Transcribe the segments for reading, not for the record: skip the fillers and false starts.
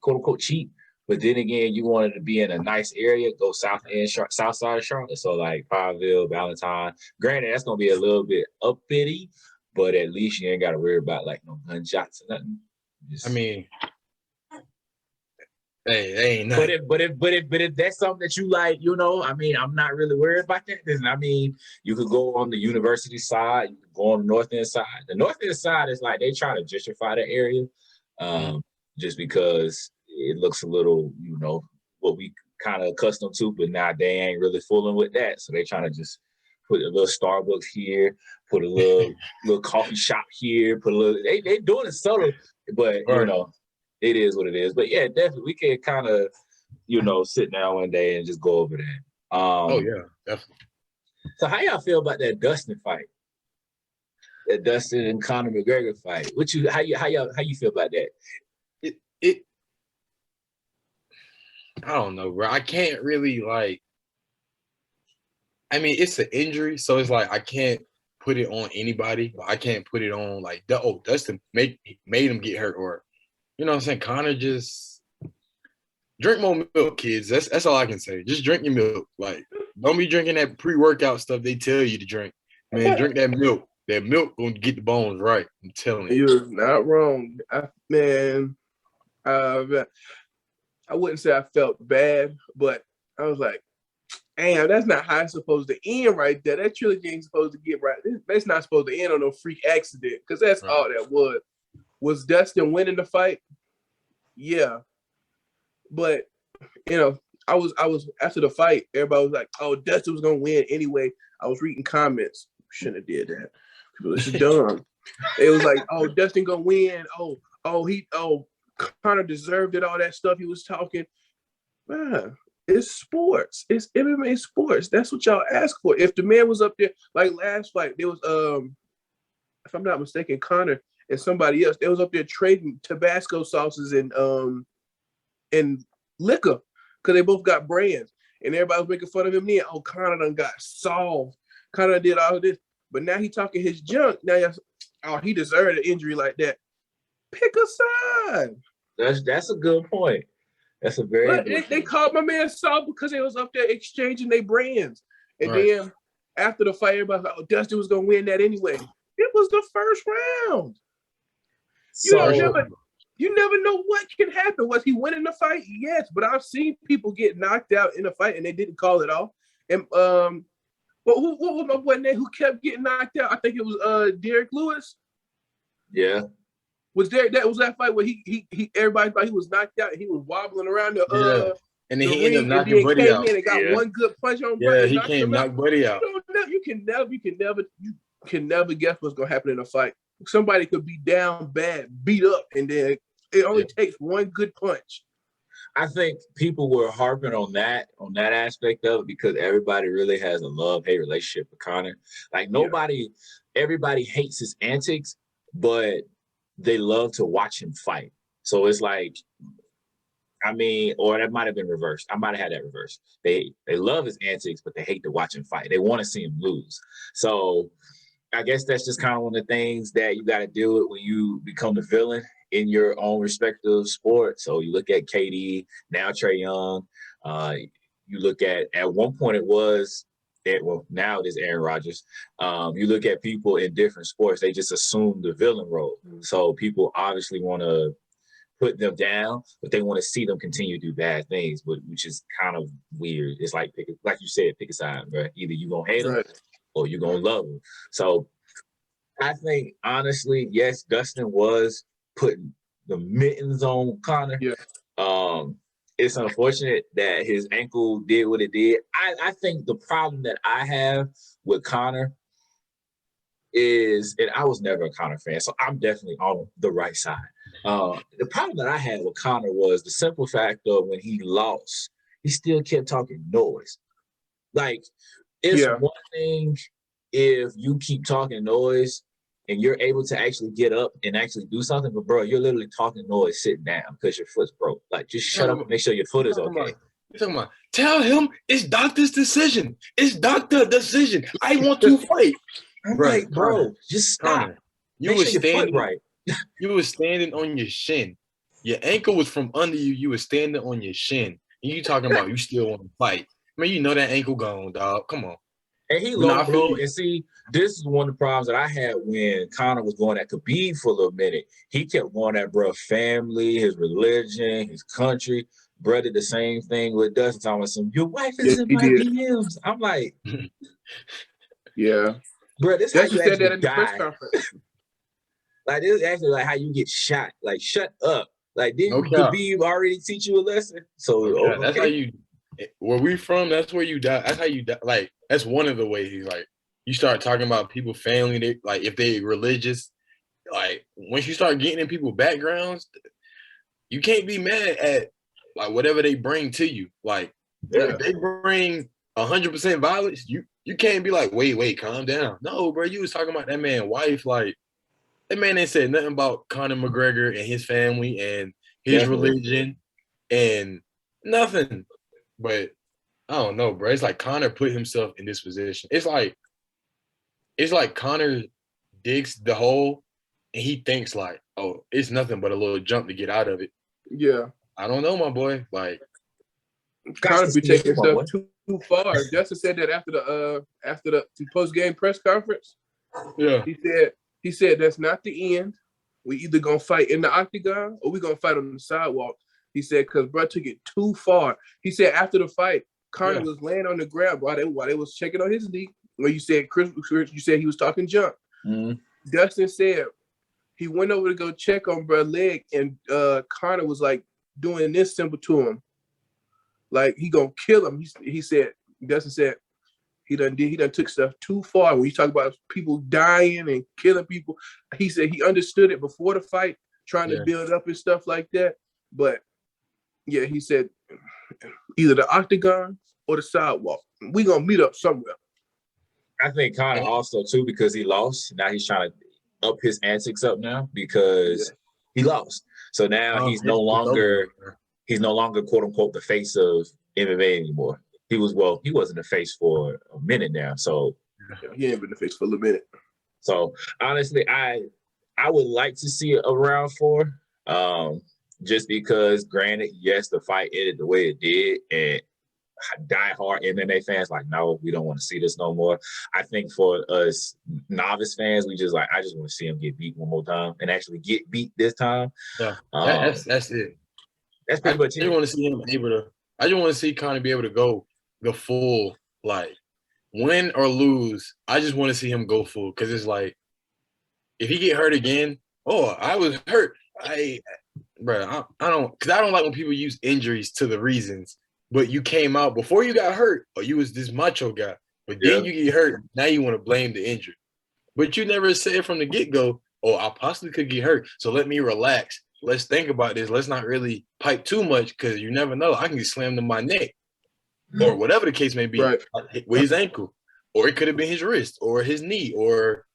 quote unquote cheap. But then again, you wanted to be in a nice area, go south side of Charlotte. So like Pineville, Valentine. Granted, that's gonna be a little bit uppity, but at least you ain't got to worry about like no gunshots or nothing. I mean, hey, they ain't nothing. But if that's something that you like, I mean, I'm not really worried about that. I mean, you could go on the university side, you could go on the north end side. The north end side is like they try to gentrify the area, just because it looks a little, what we kind of accustomed to, but now they ain't really fooling with that. So they trying to just put a little Starbucks here, put a little coffee shop here, put a little. They doing it subtle, but it is what it is. But yeah, definitely we can kind of, sit down one day and just go over that. Oh yeah, definitely. So how y'all feel about that Dustin fight? That Dustin and Conor McGregor fight. How you feel about that? It I don't know, bro. I can't really I mean, it's an injury, so it's like I can't put it on anybody. I can't put it on like, Dustin made him get hurt, or you know what I'm saying? Conor just drink more milk, kids. That's all I can say. Just drink your milk. Like, don't be drinking that pre-workout stuff they tell you to drink. Man, drink that milk. That milk gonna get the bones right. I'm telling you. You're not wrong. I wouldn't say I felt bad, but I was like, damn, that's not how it's supposed to end right there. That trilogy ain't supposed to get right. That's not supposed to end on no freak accident, because that's all that was. Was Dustin winning the fight? Yeah. But, I was after the fight, everybody was like, oh, Dustin was going to win anyway. I was reading comments. Shouldn't have did that. People are dumb. It was like, oh, Dustin going to win. Conor deserved it, all that stuff he was talking. Man, it's sports. It's MMA sports. That's what y'all ask for. If the man was up there, like last fight, there was, if I'm not mistaken, Conor and somebody else, they was up there trading Tabasco sauces and liquor, because they both got brands. And everybody was making fun of him then. Oh, Conor done got solved. Conor did all of this. But now he talking his junk. Now, he deserved an injury like that. Pick a side. That's a good point. That's a very good point. They called my man soft because they was up there exchanging their brands. And then after the fight, everybody was like, oh, Dustin was going to win that anyway. It was the first round. You never know what can happen. Was he winning the fight? Yes, but I've seen people get knocked out in a fight and they didn't call it off. And what was my boy name who kept getting knocked out? I think it was Derek Lewis. Yeah. Was that fight where he everybody thought he was knocked out and he was wobbling around the and then he ended up knocking Buddy out. And got one good punch on Buddy. Yeah, he came knock Buddy out. You can never guess what's gonna happen in a fight. Somebody could be down bad, beat up, and then it only takes one good punch. I think people were harping on that aspect of it because everybody really has a love-hate relationship with Conor. Like everybody hates his antics, but they love to watch him fight. So it's like, I mean, or that might have been reversed. I might have had that reversed. They love his antics, but they hate to watch him fight. They want to see him lose. So I guess that's just kind of one of the things that you got to deal with when you become the villain in your own respective sport. So you look at KD, now Trae Young. You look at one point it was, now it is Aaron Rodgers. You look at people in different sports, they just assume the villain role. So people obviously want to put them down, but they want to see them continue to do bad things, which is kind of weird. It's like you said, pick a side, right? Either you're going to hate them or you're going to love them. So I think, honestly, yes, Dustin was putting the mittens on Conor. Yeah. It's unfortunate that his ankle did what it did. I think the problem that I have with Conor is, and I was never a Conor fan, so I'm definitely on the right side. The problem that I had with Conor was the simple fact of when he lost, he still kept talking noise. Like, it's one thing if you keep talking noise and you're able to actually get up and actually do something, but bro, you're literally talking noise sitting down because your foot's broke. Like, just shut up and make sure your foot is okay. You're talking about, tell him it's doctor's decision. It's doctor decision. I want to fight. Bro, just stop. You were standing right. You were standing on your shin. Your ankle was from under you. You were standing on your shin. And you talking about you still want to fight. I mean, you know that ankle gone, dog. Come on. And he But low nah, I feel blow. you. And see, this is one of the problems that I had when Conor was going at Khabib for a little minute. He kept going at bro family, his religion, his country. Bro did the same thing with Dustin talking about some, your wife Yeah, is in he my did. DMs. I'm like, Yeah. bro, this is how Dustin you said that actually in the press die. conference. Like, this is actually like how you get shot. Like, shut up. Like, No didn't cap. Khabib already teach you a lesson? So, No cap. That's how okay. you. Where we from, that's where you die. That's how you die. Like, that's one of the ways. Like, you start talking about people, family, they, like, if they religious, like, once you start getting in people's backgrounds, you can't be mad at, like, whatever they bring to you. Like, Yeah. if they bring 100% violence, you can't be like, wait, calm down. No, bro, you was talking about that man's wife. Like, that man ain't said nothing about Conor McGregor and his family and his Definitely. religion and nothing. But I don't know, bro. It's like Conor put himself in this position. It's like Conor digs the hole and he thinks like, oh, it's nothing but a little jump to get out of it. Yeah. I don't know, my boy. Like, Conor be taking stuff too far. Justin said that after the post game press conference. yeah. He said that's not the end. We either gonna fight in the octagon or we gonna fight on the sidewalk. He said because bro took it too far. He said after the fight, Conor was laying on the ground while they was checking on his knee. Where you said Chris, you said he was talking junk. Mm-hmm. Dustin said he went over to go check on bro's leg, and Conor was like doing this symbol to him, like he gonna kill him. He said Dustin said he done took stuff too far. When you talk about people dying and killing people, he said he understood it before the fight, trying to build up and stuff like that. But yeah, he said either the octagon or the sidewalk. We gonna meet up somewhere. I think Conor also too, because he lost. Now he's trying to up his antics up now because he lost. So now he's no longer quote unquote the face of MMA anymore. He wasn't the face for a minute now. So he ain't been the face for a minute. So honestly, I would like to see it around 4. Just because, granted, yes, the fight ended the way it did, and die-hard MMA fans like, no, we don't want to see this no more. I think for us novice fans, I just want to see him get beat one more time and actually get beat this time. Yeah, that's it. That's pretty much it. I just want to see him able to. I just want to see Conor be able to go the full, like, win or lose. I just want to see him go full because it's like, if he get hurt again, I was hurt. I don't like when people use injuries to the reasons. But you came out before you got hurt, or you was this macho guy. But then you get hurt. Now you want to blame the injury. But you never said from the get-go, I possibly could get hurt. So let me relax. Let's think about this. Let's not really pipe too much because you never know. I can get slammed in my neck or whatever the case may be with his ankle. Or it could have been his wrist or his knee or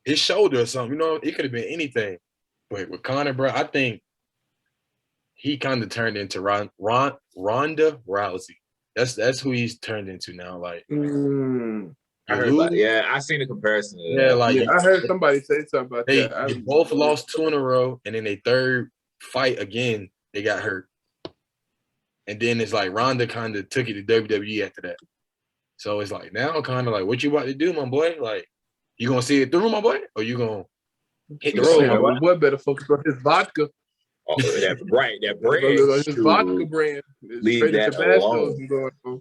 his shoulder or something. You know, it could have been anything. But with Conor, bro, I think he kind of turned into Ronda Rousey. That's who he's turned into now. Like, I heard about it. Yeah, I seen a comparison. I heard somebody say something about that. They both lost 2 in a row, and then their third fight again, they got hurt. And then it's like Ronda kind of took it to WWE after that. So it's like now kind of like, what you about to do, my boy? Like, you gonna see it through, my boy, or you gonna hit the road, my boy? My boy better focus on his vodka. That brand. His vodka brand. Leave that alone.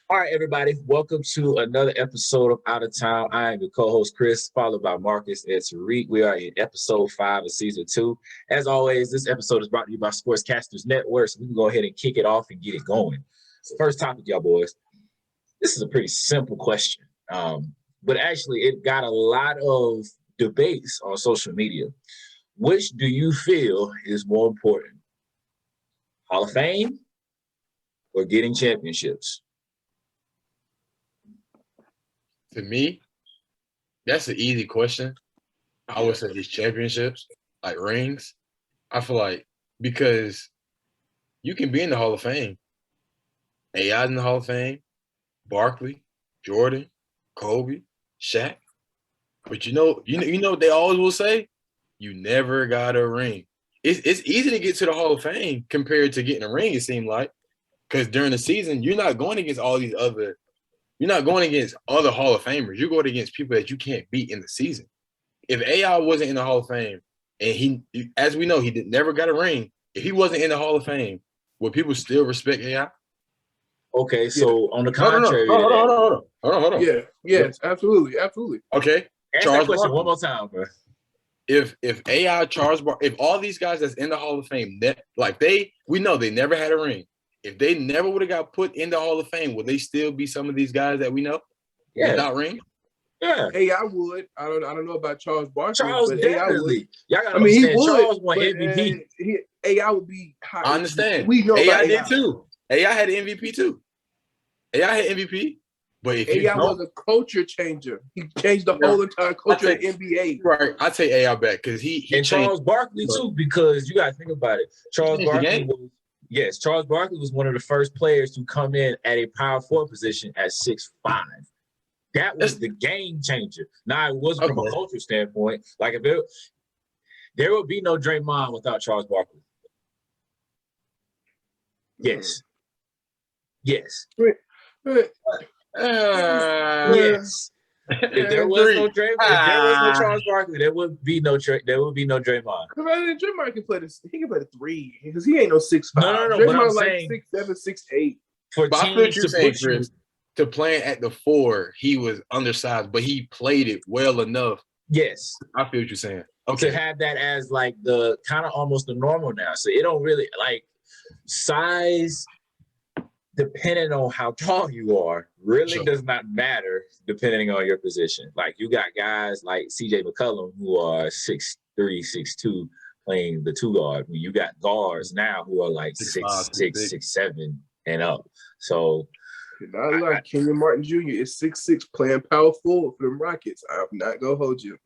All right, everybody. Welcome to another episode of Out of Town. I am your co-host, Chris, followed by Marcus and Tariq. We are in episode 5 of season 2. As always, this episode is brought to you by Sportscasters Network, so we can go ahead and kick it off and get it going. So first topic, y'all boys. This is a pretty simple question, but actually it got a lot of debates on social media. Which do you feel is more important? Hall of Fame or getting championships? To me, that's an easy question. I would say his championships, like rings. I feel like because you can be in the Hall of Fame. AI's in the Hall of Fame, Barkley, Jordan, Kobe, Shaq. But you know what they always will say? You never got a ring. it's easy to get to the Hall of Fame compared to getting a ring. It seemed like because during the season you're not going against you're not going against other Hall of Famers. You're going against people that you can't beat in the season. If AI wasn't in the Hall of Fame, and he, as we know, never got a ring. If he wasn't in the Hall of Fame, would people still respect AI? Okay, so on the contrary, hold on. Yeah, yes, absolutely. Okay, ask that question one more time, bro. If AI if all these guys that's in the Hall of Fame, we know they never had a ring. If they never would have got put in the Hall of Fame, would they still be some of these guys that we know without ring? Yeah, AI would. I don't know about Charles Barkley. Charles but definitely. AI would. Y'all gotta understand. He would. Charles won MVP. AI would be high. I understand. We know AI about did too. AI had an MVP too. AI had MVP. But if AI was a culture changer. He changed the whole entire culture of the NBA. Right. I take AI back because he and Charles Barkley too, because you gotta think about it. Charles Barkley was one of the first players to come in at a power forward position at 6'5". That was the game changer. Now it wasn't from a culture standpoint. Like there would be no Draymond without Charles Barkley. Yes. Yes. Yes. If there was no Charles Barkley, there would be no Draymond. Draymond can play he can play the 3 because he ain't no 6'5". No. Draymond But I'm like saying 6'7", 6'8". For teams to put Chris, to playing at the 4, he was undersized, but he played it well enough. Yes, I feel what you're saying. Okay, to have that as like the kind of almost the normal now. So it don't really like size. Depending on how tall you are, really does not matter depending on your position. Like you got guys like CJ McCollum who are 6'3", 6'2", playing the 2 guard. When you got guards now who are like 6'6", 6'7", and up. So like Kenyon Martin Jr. is 6'6", playing power forward for them Rockets. I'm not gonna hold you.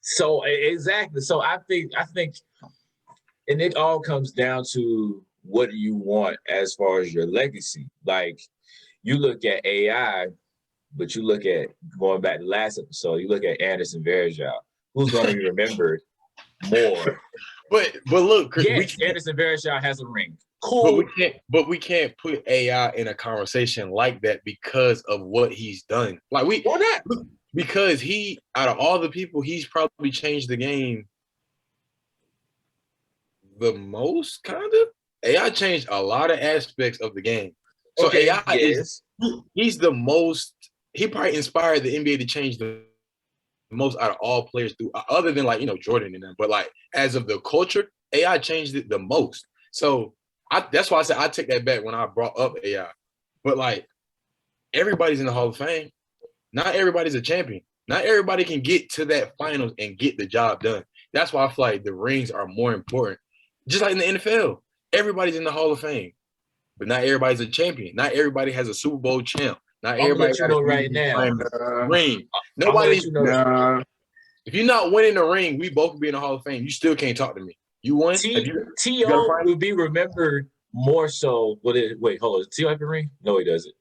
So exactly. So I think, and it all comes down to what do you want as far as your legacy? Like you look at AI, but you look at going back to last episode, you look at Anderson Varejao, who's going to be remembered more. But look, yes, Anderson Varejao has a ring. Cool. But we can't put AI in a conversation like that because of what he's done. Like why not? Because he, out of all the people, he's probably changed the game the most, kind of. AI changed a lot of aspects of the game. So okay, AI he's the most, he probably inspired the NBA to change the most out of all players through, other than like, Jordan and them. But like as of the culture, AI changed it the most. So that's why I said I take that back when I brought up AI. But like everybody's in the Hall of Fame. Not everybody's a champion. Not everybody can get to that finals and get the job done. That's why I feel like the rings are more important. Just like in the NFL. Everybody's in the Hall of Fame, but not everybody's a champion. Not everybody has a Super Bowl champ. Not everybody got a right now. Ring. Nobody's. If you're not winning the ring, we both be in the Hall of Fame. You still can't talk to me. You won. T.O. will be remembered more so. Wait, hold on. T.O. have a ring? No, he doesn't.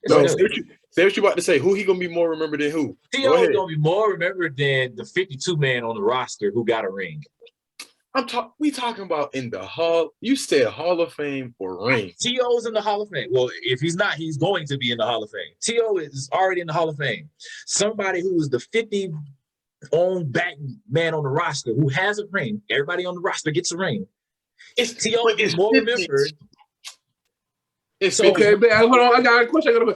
No, say what you about to say. Who he gonna be more remembered than who? T.O. is gonna be more remembered than the 52 man on the roster who got a ring. We talking about in the Hall. You said Hall of Fame or ring. T.O. is in the Hall of Fame. Well, if he's not, he's going to be in the Hall of Fame. T.O. is already in the Hall of Fame. Somebody who is the 50 on back man on the roster who has a ring. Everybody on the roster gets a ring. T.O. is more remembered. It's okay, but hold on. I got a question.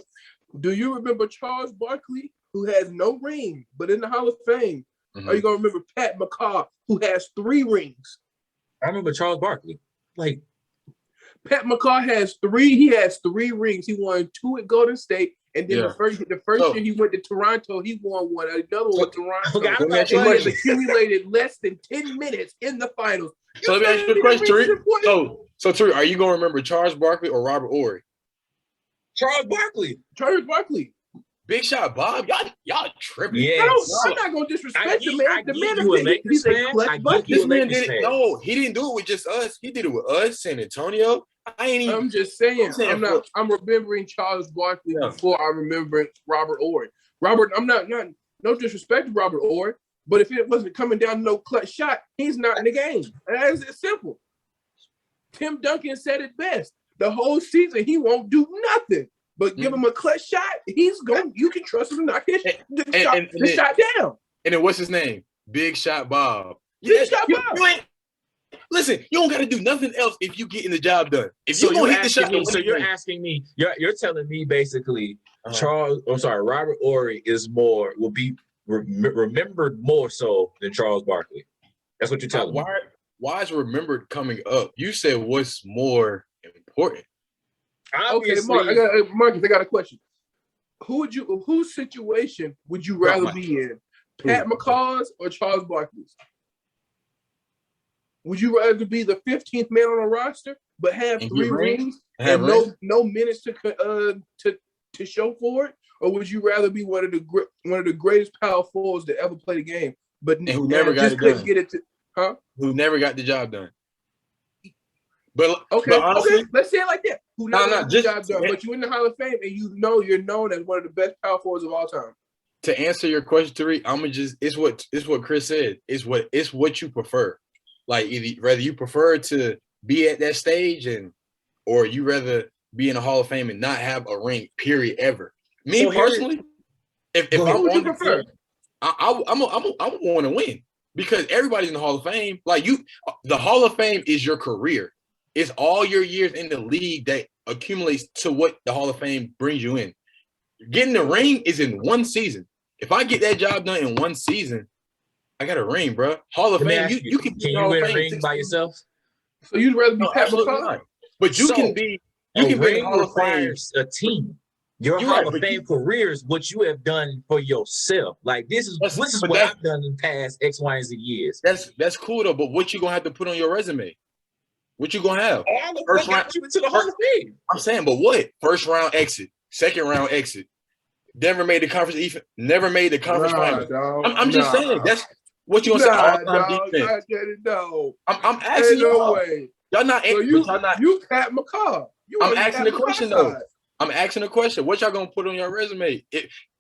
Do you remember Charles Barkley, who has no ring but in the Hall of Fame? Mm-hmm. Are you gonna remember Pat McCaw, who has 3 rings? I remember Charles Barkley. Like Pat McCaw has 3. He has 3 rings. He won 2 at Golden State, and then the first year he went to Toronto, he won one. Another one with Toronto. He accumulated less than 10 minutes in the finals. So let me ask you a question, Tariq. So Tariq, are you gonna remember Charles Barkley or Robert Horry? Charles Barkley. Charles Barkley. Big shot, Bob. Y'all tripping. Yes. I'm not gonna disrespect the man. The man he's a clutch bucket. This man did it. No, he didn't do it with just us. He did it with us, San Antonio. I'm just saying. I'm remembering Charles Barkley before I remember Robert Horry. I'm not no disrespect to Robert Horry, but if it wasn't coming down no clutch shot, he's not in the game. It's simple. Tim Duncan said it best. The whole season, he won't do nothing. But give him a clutch shot, he's going. You can trust him to knock his shot down. And then what's his name? Big Shot Bob. Big Shot Bob. You ain't, listen, you don't got to do nothing else if you getting the job done. If so you gonna hit the shot, so you're asking me, you're telling me basically, Robert Horry will be remembered more so than Charles Barkley. That's what you're telling me. Why is remembered coming up? You said what's more important. Obviously, okay, Marcus, I got a question. Whose situation would you rather be in? Pat McCaw's or Charles Barkley's? Would you rather be the 15th man on a roster but have 3 rings and no minutes to show for it, or would you rather be one of the greatest power forwards to ever play the game, but who never got it done? Get it to, who never got the job done? But honestly, let's say it like that. Who never got the job done, but you're in the Hall of Fame and you're known as one of the best power forwards of all time. To answer your question, Tariq, it's what Chris said. It's what you prefer. Like whether you prefer to be at that stage or you rather be in the Hall of Fame and not have a ring, period, ever. Me personally, if I'm on the team, I'm want to win because everybody's in the Hall of Fame. Like the Hall of Fame is your career. It's all your years in the league that accumulates to what the Hall of Fame brings you in. Getting the ring is in one season. If I get that job done in one season, I got a ring, bro. Hall of Fame, you can win a ring by yourself. So you'd rather be Pat McCaw? But you can be Hall of Fame a team. Your Hall of Fame career is what you have done for yourself. Like this is what I've done in the past X, Y, and Z years. That's cool though. But what you gonna have to put on your resume? What you gonna have? All of what got you into the Hall of Fame. I'm saying, but what? First round exit, second round exit. Never made the conference. Never made the conference final. I'm just saying that's what you gonna say. All-time defense. I'm asking you. No way. Y'all not. So you Pat McCaw. I'm asking the question though. I'm asking a question. What y'all gonna put on your resume?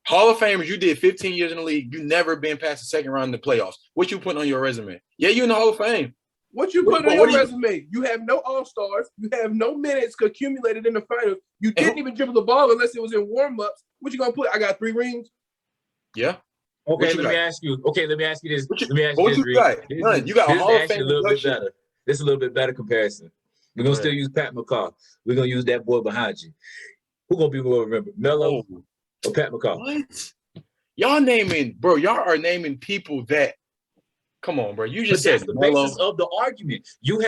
Hall of Famers, you did 15 years in the league. You never been past the second round in the playoffs. What you putting on your resume? Yeah, you in the Hall of Fame. What you put on your resume? You have no All-Stars. You have no minutes accumulated in the finals. You didn't even dribble the ball unless it was in warm-ups. What you gonna put? I got 3 rings. Yeah. Okay, let me ask you this. You got a Hall of Fame. A little bit better. This is a little bit better comparison. We're gonna still use Pat McCaw. We're gonna use that boy behind you. Who gonna be more remembered? Melo or Pat McCaw? What? Y'all are naming people that. Come on, bro. You just said the basis of the argument. You're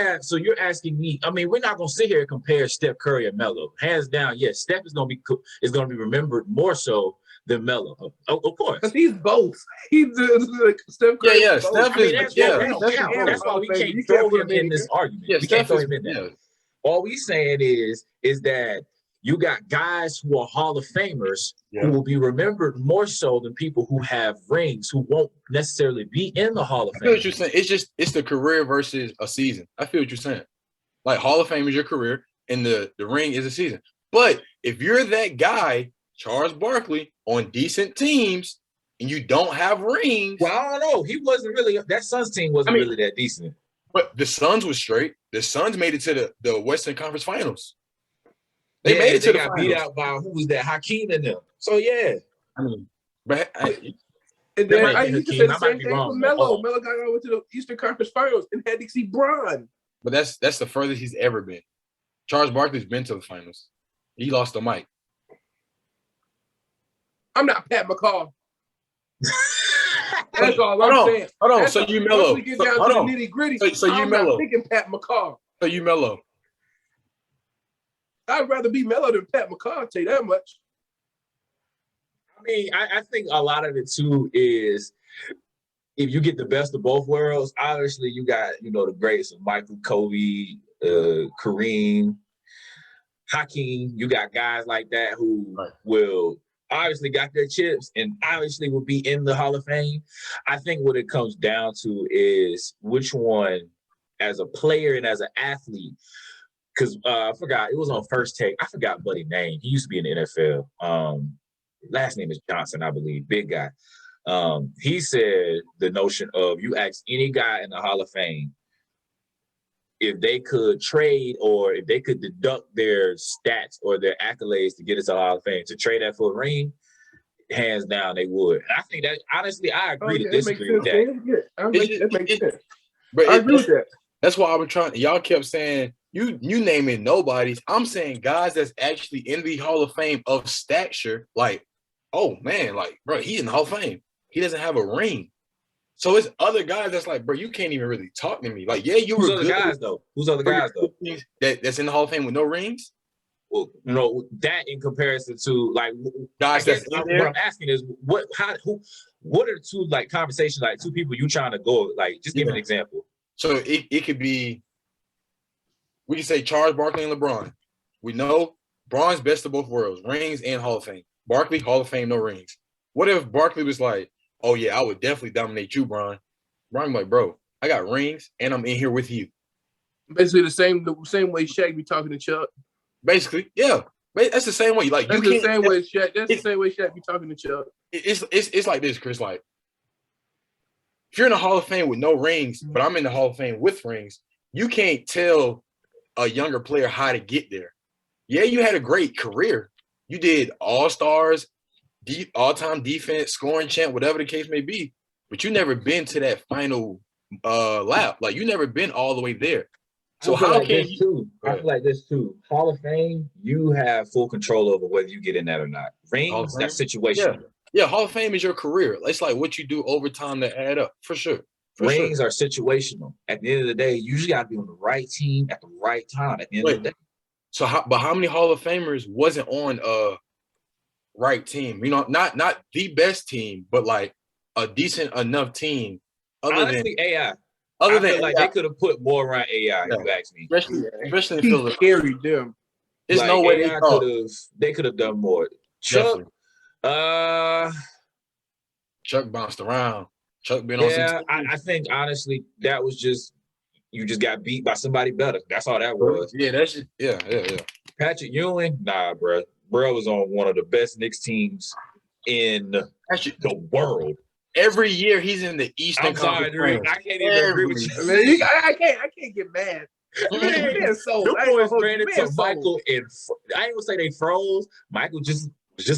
asking me. I mean, we're not gonna sit here and compare Steph Curry and Melo. Hands down, yes, Steph is gonna be remembered more so than Melo. Of course, because he's both. He's like Steph Curry. Yeah. Steph is. That's why we can't throw him in this argument. We can't throw him in there. All we saying is that you got guys who are Hall of Famers who will be remembered more so than people who have rings who won't necessarily be in the Hall of Fame. I feel what you're saying. It's the career versus a season. I feel what you're saying. Like Hall of Fame is your career and the ring is a season. But if you're that guy, Charles Barkley, on decent teams and you don't have rings. Well, I don't know. He wasn't really – that Suns team wasn't really that decent. But the Suns was straight. The Suns made it to the Western Conference Finals. They made it to the finals. Beat out by who was that? Hakeem and them. So yeah, I mean, but and then I used to say the same thing for Melo. Melo got over to the Eastern Conference Finals and had to see Bron. But that's the furthest he's ever been. Charles Barkley's been to the finals. He lost the mic. I'm not Pat McCaw. That's all I'm saying. Hold on. So you Melo. Once we get down to the nitty gritty, so you Melo. I'm thinking Pat McCaw. So you Melo. I'd rather be Melo than Pat McCaw, I'll tell you that much. I mean, I think a lot of it too is if you get the best of both worlds, obviously you got, the greats of Michael, Kobe, Kareem, Hakeem. You got guys like that who will obviously got their chips and obviously will be in the Hall of Fame. I think what it comes down to is which one as a player and as an athlete. Because I forgot, it was on First Take. I forgot Buddy's name. He used to be in the NFL. Last name is Johnson, I believe. Big guy. He said the notion of you ask any guy in the Hall of Fame, if they could trade or if they could deduct their stats or their accolades to get us to Hall of Fame, to trade that for a ring, hands down they would. And I think that honestly, I agree to disagree with that. That makes sense. But I agree with that. That's why I was trying. Y'all kept saying you naming nobodies. I'm saying guys that's actually in the Hall of Fame of stature. Like, oh man, like bro, he's in the Hall of Fame. He doesn't have a ring. So it's other guys that's like, bro, you can't even really talk to me. Like, yeah, you Who's were other good. guys though? Who's other guys though? That's in the Hall of Fame with no rings? Well, you know, that in comparison to like guys that's in there. What I'm asking is what are two like conversations, like two people you trying to go, like just give me an example. So it could be, we can say Charles Barkley and LeBron. We know Bron's best of both worlds, rings and Hall of Fame. Barkley, Hall of Fame, no rings. What if Barkley was like, oh yeah, I would definitely dominate you, Bron. Bron like, bro, I got rings and I'm in here with you. Basically the same way Shaq be talking to Chuck. Basically, yeah. That's the same way. Like, that's the same way Shaq. That's the same way Shaq be talking to Chuck. It's like this, Chris. Like, if you're in the Hall of Fame with no rings, but I'm in the Hall of Fame with rings, you can't tell a younger player how to get there. Yeah, you had a great career. You did all-stars, all-time defense, scoring champ, whatever the case may be. But you never been to that final lap. Like, you never been all the way there. So how like can you? I feel like this too. Hall of Fame, you have full control over whether you get in that or not. Rings, that's situational. Yeah, Hall of Fame is your career. It's like what you do over time to add up, for sure. Rings are situational. At the end of the day, you usually got to be on the right team at the right time. At the end of the day. So, how many Hall of Famers wasn't on a right team? You know, not the best team, but like a decent enough team. Honestly, AI. I feel like they could have put more around AI. If you ask me, especially in Philadelphia. Carried them. There's like, no way they could have done more. Chuck bounced around. Chuck been on some. I think honestly that was just you just got beat by somebody better. That's all that was. Yeah, that's just, yeah. Patrick Ewing, nah, bro. Bro was on one of the best Knicks teams in the world. Every year he's in the Eastern. I'm sorry, dude. I can't even agree with you. I can't get mad. Man, so Michael and I ain't gonna say they froze. Michael just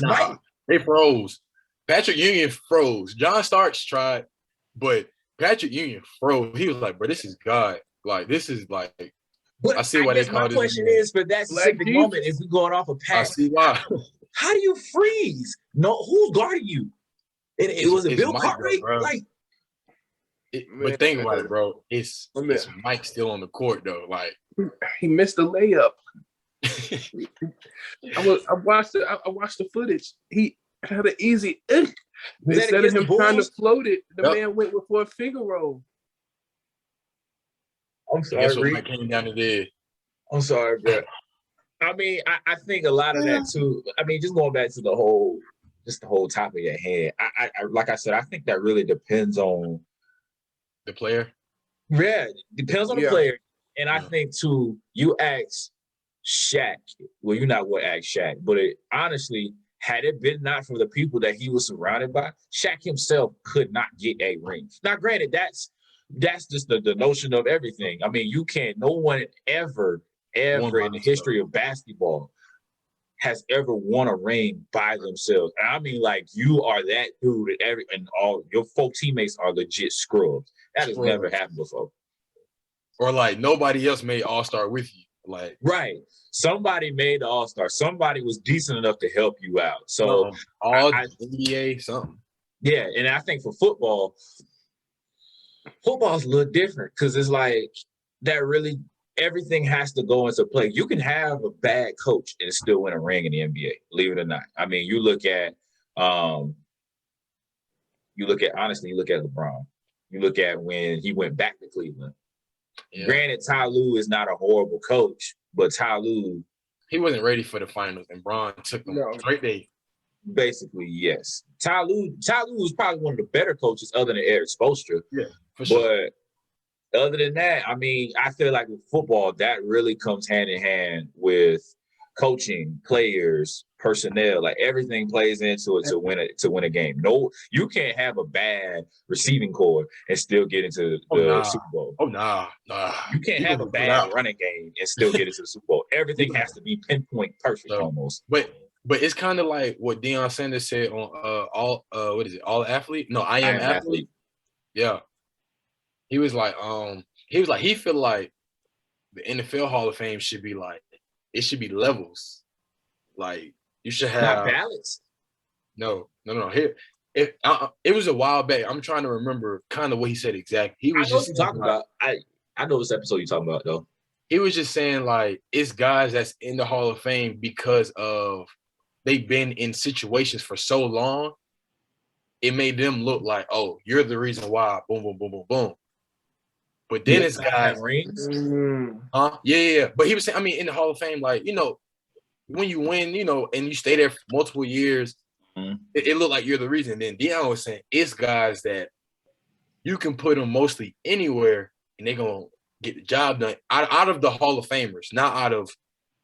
right. They froze. Patrick Ewing froze. John Starks tried, but Patrick Ewing froze. He was like, "Bro, this is God. Like, this is like." But I see why they call this. My question is, for that specific moment, if we're going off a pass, I see why. How do you freeze? No, who's guarding you? It was a Bill Cartwright, like. But think about it, bro. It's Mike still on the court though. Like, he missed a layup. I watched the footage. He had an easy. Instead of him trying to float it, the man went for a finger roll. I'm sorry, what Mike came down to there. I'm sorry, bro. I mean, I think a lot of that too. I mean, just going back to the whole topic at hand. I like I said, I think that really depends on the player. Yeah, depends on the player. And I think too, you ask Shaq. Well, you're not what ask Shaq, but honestly, had it been not for the people that he was surrounded by, Shaq himself could not get a ring. Now, granted, that's just the notion of everything. I mean, no one ever in the history of basketball has ever won a ring by themselves. And I mean, like, you are that dude and all your folk teammates are legit scrubs. That has never happened before. Or like nobody else made All-Star with you. Like, right. Somebody made the All-Star. Somebody was decent enough to help you out. So NBA, something. Yeah, and I think for football's a little different because it's like that really everything has to go into play. You can have a bad coach and still win a ring in the NBA, believe it or not. I mean, you look at LeBron. You look at when he went back to Cleveland. Yeah. Granted, Ty Lue is not a horrible coach, but Ty Lue, he wasn't ready for the finals, and Bron took him straight there. Basically, yes. Ty Lue was probably one of the better coaches other than Eric Spoelstra. Yeah, for sure. But other than that, I mean, I feel like with football, that really comes hand in hand with coaching, players, personnel, like everything plays into it to win a game. No, you can't have a bad receiving core and still get into the Super Bowl. Nah. You can't have a bad running game and still get into the Super Bowl. Everything has to be pinpoint perfect almost. But it's kind of like what Deion Sanders said on All Athlete? No, I Am Athlete. Yeah. He was like, he feel like the NFL Hall of Fame should be like, it should be levels. Like you should have not ballots. No. Here, it was a while back. I'm trying to remember kind of what he said exactly. He was just talking about. I know this episode you're talking about though. He was just saying like it's guys that's in the Hall of Fame because of they've been in situations for so long. It made them look like, oh, you're the reason why. Boom, boom, boom, boom, boom. But then it's guys rings. Huh? Yeah. But he was saying, I mean, in the Hall of Fame, like, when you win, and you stay there for multiple years, it looked like you're the reason. And then Deion was saying it's guys that you can put them mostly anywhere and they're going to get the job done out of the Hall of Famers, not out of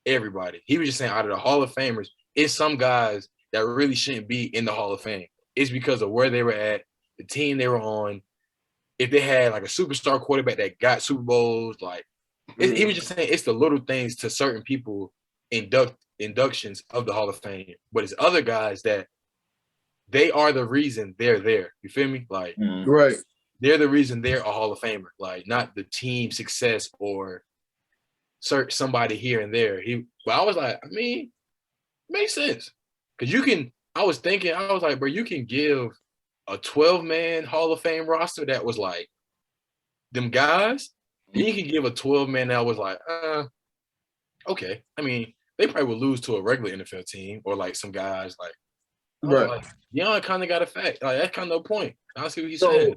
everybody. He was just saying out of the Hall of Famers, it's some guys that really shouldn't be in the Hall of Fame. It's because of where they were at, the team they were on. If they had like a superstar quarterback that got Super Bowls, like he was just saying it's the little things to certain people inductions of the Hall of Fame. But it's other guys that they are the reason they're there. You feel me? Like right. They're the reason they're a Hall of Famer, like not the team success or search somebody here and there. But I was like, I mean, makes sense. Because I was like, bro, you can give a 12-man Hall of Fame roster that was like them guys, and you can give a 12-man that was like, okay. I mean, they probably would lose to a regular NFL team or like some guys like, right. Like, Deion kind of got a fact. Like that's kind of the point. I see what he's saying.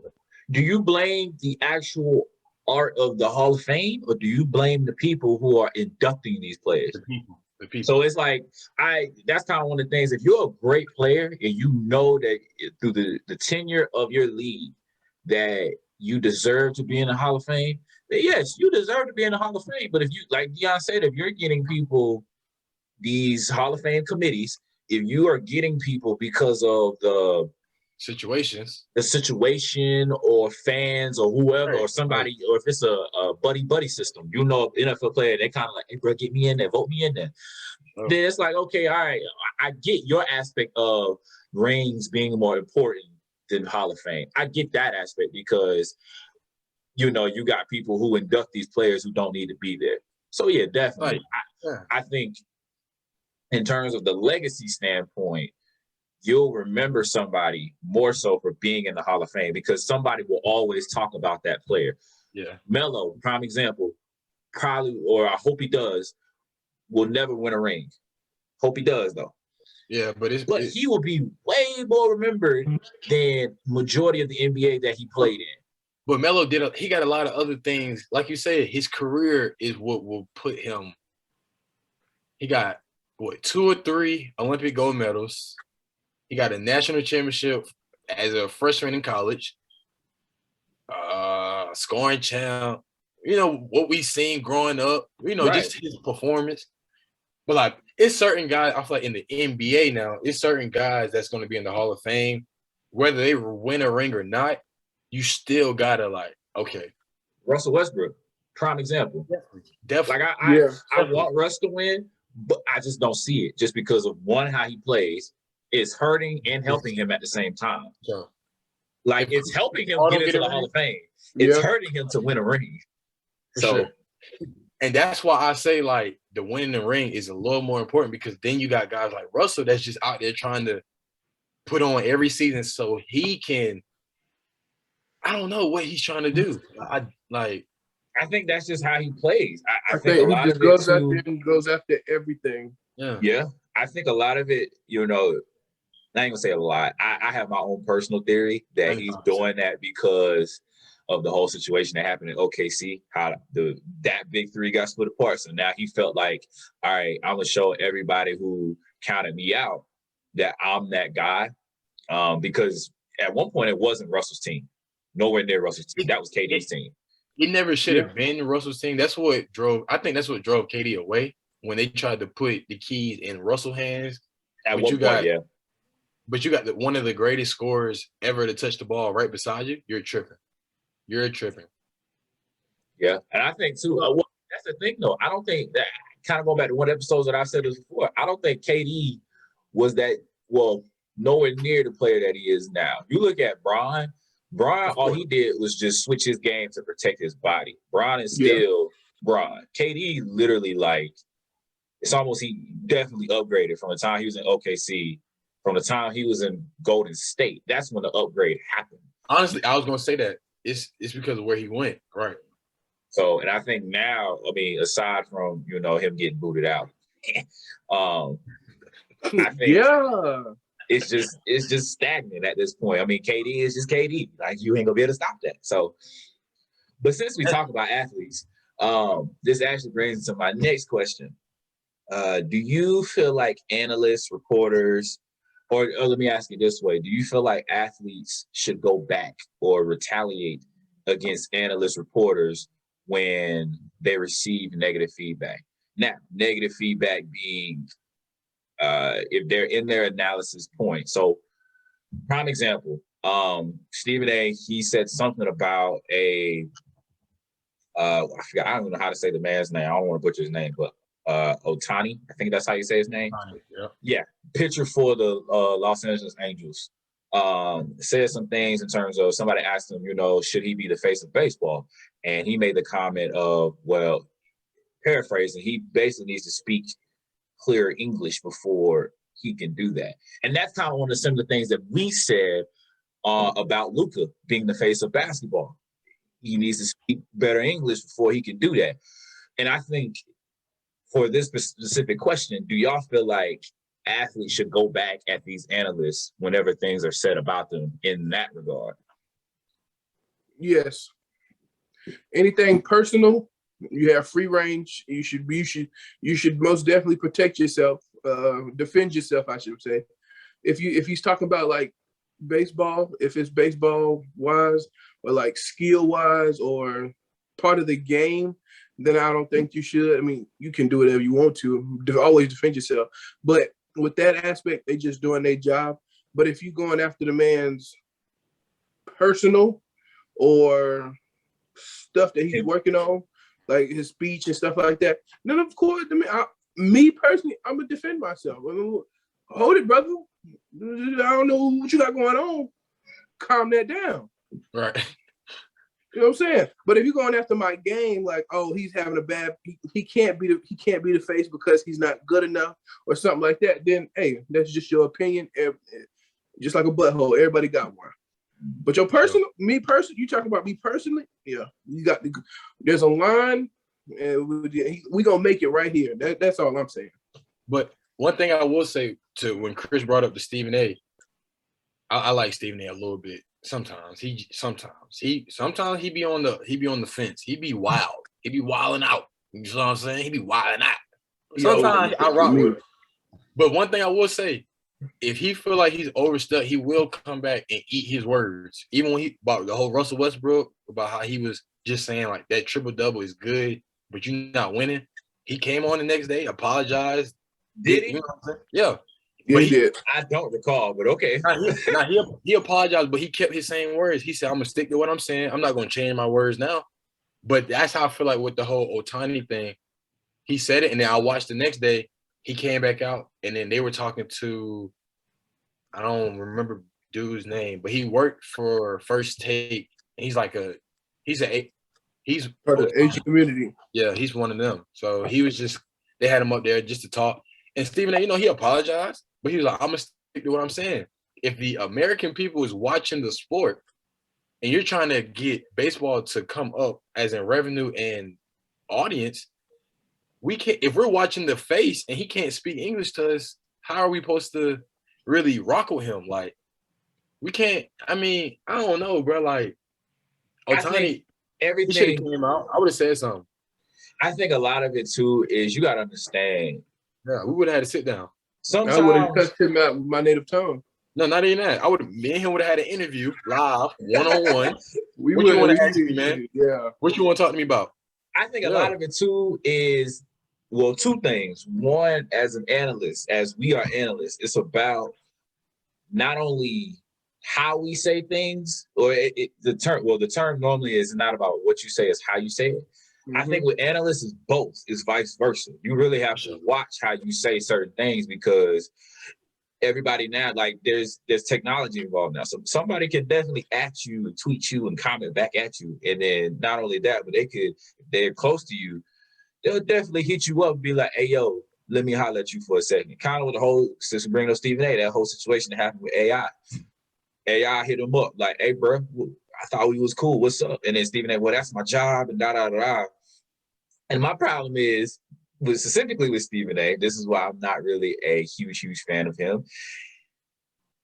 Do you blame the actual art of the Hall of Fame, or do you blame the people who are inducting these players? The people. So it's like that's kind of one of the things. If you're a great player and you know that through the tenure of your league that you deserve to be in the Hall of Fame, then yes, you deserve to be in the Hall of Fame. But if you, like Deion said, if you're getting people these Hall of Fame committees, if you are getting people because of the situation or fans or whoever, right, or somebody, right, or if it's a buddy system, NFL player, they kind of like, hey bro, get me in there, vote me in there. Then it's like, okay, all right, I get your aspect of rings being more important than Hall of Fame. I get that aspect because you got people who induct these players who don't need to be there. So yeah, definitely. Right. I think in terms of the legacy standpoint, you'll remember somebody more so for being in the Hall of Fame because somebody will always talk about that player. Yeah. Melo, prime example, probably, or I hope he does, will never win a ring. Hope he does, though. Yeah, but he will be way more remembered than majority of the NBA that he played in. But Melo he got a lot of other things. Like you said, his career is what will put him. He got, 2 or 3 Olympic gold medals. He got a national championship as a freshman in college. Scoring champ. What we seen growing up. Right, just his performance. But like, it's certain guys. I feel like in the NBA now, it's certain guys that's going to be in the Hall of Fame, whether they win a ring or not. You still gotta like, okay. Russell Westbrook, prime example. Definitely. Like I want Russ to win, but I just don't see it just because of one, how he plays. It's hurting and helping him at the same time. Sure. Like it's helping him get into the Hall of Fame. It's hurting him to win a ring. Sure. And that's why I say like the winning the ring is a little more important because then you got guys like Russell that's just out there trying to put on every season so he can. I don't know what he's trying to do. I think that's just how he plays. I think a lot of it goes after everything. Yeah. I think a lot of it, I ain't gonna say a lot. I have my own personal theory that he's doing that because of the whole situation that happened in OKC, how that big three got split apart. So now he felt like, all right, I'm gonna show everybody who counted me out that I'm that guy. Because at one point it wasn't Russell's team. Nowhere near Russell's team. That was KD's team. It never should have been Russell's team. I think that's what drove KD away. when they tried to put the keys in Russell's hands. At But one you point, got yeah. But you got one of the greatest scorers ever to touch the ball right beside you. You're tripping. You're tripping. Yeah, and I think too. Well, that's the thing, though. I don't think that. Kind of going back to one episode that I said this before. I don't think KD was that nowhere near the player that he is now. You look at Bron. All he did was just switch his game to protect his body. Bron is still Bron. KD literally it's almost he definitely upgraded from the time he was in OKC, from the time he was in Golden State. That's when the upgrade happened. Honestly, I was gonna say that it's because of where he went, right? So, and I think now, I mean, aside from him getting booted out, I think it's just stagnant at this point. I mean, KD is just KD. Like, you ain't gonna be able to stop that. So, but since we talk about athletes, this actually brings to my next question. Do you feel like analysts, reporters, or let me ask you this way: do you feel like athletes should go back or retaliate against analysts, reporters when they receive negative feedback? Now, negative feedback being if they're in their analysis point. So, prime example, Stephen A. He said something about I forgot. I don't even know how to say the man's name. I don't want to butcher his name, but Otani. I think that's how you say his name. Yeah, pitcher for the Los Angeles Angels. Said some things in terms of somebody asked him, should he be the face of baseball? And he made the comment of, well, paraphrasing, he basically needs to speak clear English before he can do that. And that's kind of one of the similar things that we said about Luka being the face of basketball. He needs to speak better English before he can do that. And I think for this specific question, do y'all feel like athletes should go back at these analysts whenever things are said about them in that regard? Yes. Anything personal, you have free range. You should most definitely protect yourself, defend yourself, I should say. If he's talking about like baseball, if it's baseball wise or like skill wise or part of the game, then I don't think you should. I mean, you can do whatever you want to. Always defend yourself. But with that aspect, they just doing their job. But if you're going after the man's personal or stuff that he's working on, like his speech and stuff like that, then of course, me personally, I'm gonna defend myself. Hold it, brother. I don't know what you got going on. Calm that down. Right. You know what I'm saying? But if you're going after my game, like, oh, he's having a bad, he can't be the face because he's not good enough or something like that, then hey, that's just your opinion. Just like a butthole, everybody got one. But your personal, you talking about me personally? Yeah, there's a line, and we gonna make it right here. That's all I'm saying. But one thing I will say to when Chris brought up the Stephen A, I like Stephen A a little bit. Sometimes he be on the fence. He be wild. He be wilding out. You know what I'm saying? He be wilding out. Sometimes I rock with him. But one thing I will say, if he feel like he's overstuck, he will come back and eat his words. Even when he about the whole Russell Westbrook, about how he was just saying like that triple-double is good, but you're not winning. He came on the next day, apologized. Did he? You know what I'm saying? Yeah. Yeah, he did. I don't recall, but okay. He apologized, but he kept his same words. He said, I'm going to stick to what I'm saying. I'm not going to change my words now. But that's how I feel like with the whole Otani thing. He said it, and then I watched the next day. He came back out, and then they were talking to, I don't remember dude's name, but he worked for First Take. And he's part of the Asian community. Yeah, he's one of them. So he was they had him up there just to talk. And Stephen A, he apologized, but he was like, I'm going to stick to what I'm saying. If the American people is watching the sport and you're trying to get baseball to come up as in revenue and audience, we can't, if we're watching the face and he can't speak English to us, how are we supposed to really rock with him? Like, we can't, I mean, I don't know, bro. Like, Otani, he should have came out. I would have said something. I think a lot of it too is you got to understand. Yeah, we would have had to sit down. Sometimes I would have cussed him out with my native tongue. No, not even that. Me and him would have had an interview live, one-on-one. What you want to ask me, man? Yeah. What you want to talk to me about? I think a lot of it too is Well, two things. One, as an analyst, as we are analysts, it's about not only how we say things, or the term normally is not about what you say, it's how you say it. Mm-hmm. I think with analysts is both, it's vice versa. You really have to watch how you say certain things because everybody now, like there's technology involved now. So somebody can definitely at you and tweet you and comment back at you. And then not only that, but if they're close to you, they'll definitely hit you up and be like, hey, yo, let me holler at you for a second. Kind of with the whole, since we bring up Stephen A., that whole situation that happened with AI. AI hit him up like, hey, bro, I thought we was cool. What's up? And then Stephen A., well, that's my job and da-da-da-da. And my problem is, specifically with Stephen A., this is why I'm not really a huge fan of him.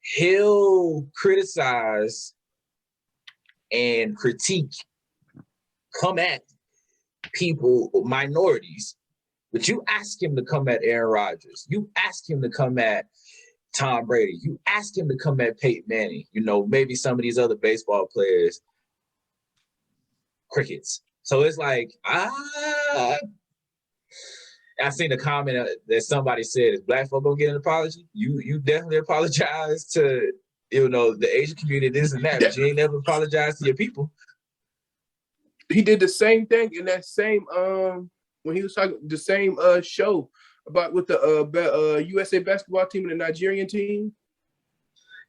He'll criticize and critique, come at people, minorities, but you ask him to come at Aaron Rodgers. You ask him to come at Tom Brady. You ask him to come at Peyton Manning. You know, maybe some of these other baseball players, crickets. So it's like, I seen a comment that somebody said, is black folk gonna get an apology? You definitely apologize to, the Asian community, this and that, but you ain't never apologized to your people. He did the same thing in that same when he was talking the same show about with the USA basketball team and the Nigerian team.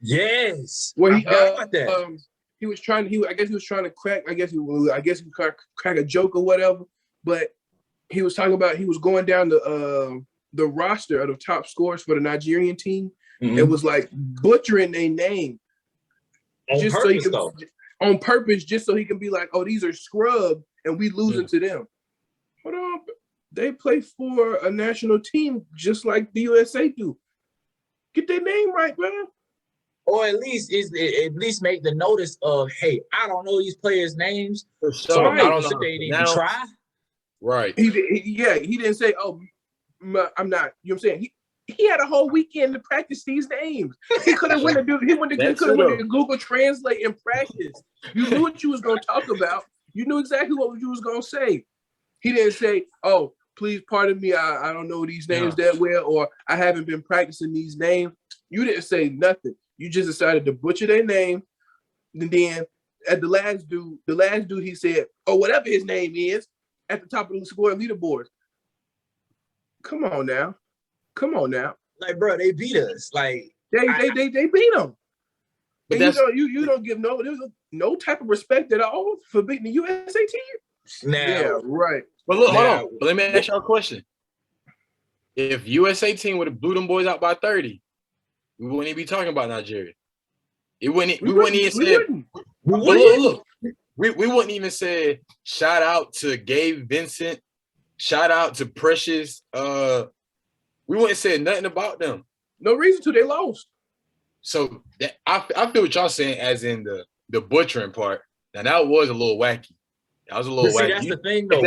Yes, where he about that. He was trying to crack. I guess he was crack a joke or whatever. But he was talking about he was going down the roster of the top scorers for the Nigerian team. Mm-hmm. It was like butchering their name on purpose, just so he can be like, oh, these are scrubs, and we losing to them. Hold on, they play for a national team just like the USA do. Get their name right, man. Or at least make the notice of, hey, I don't know these players' names, so I don't know they even try. Right. He didn't say, oh, I'm not. You know what I'm saying? He had a whole weekend to practice these names. He could have went to Google Translate and practice. You knew what you was going to talk about. You knew exactly what you was going to say. He didn't say, oh, please pardon me, I don't know these names that well, or I haven't been practicing these names. You didn't say nothing. You just decided to butcher their name. And then at the last dude, he said, oh, whatever his name is, at the top of the scoring leaderboard. Come on now. Like, bro, they beat us. Like they beat them. But you don't give no type of respect at all for beating the USA team. Yeah, right. But look, hold on. But let me ask y'all a question. If USA team would have blew them boys out by 30, we wouldn't even be talking about Nigeria. We wouldn't even say. Look. We wouldn't even say shout out to Gabe Vincent, shout out to Precious. We wouldn't say nothing about them. No reason to. They lost. So I feel what y'all saying, as in the butchering part. Now that was a little wacky. That was a little wacky. That's the thing, though.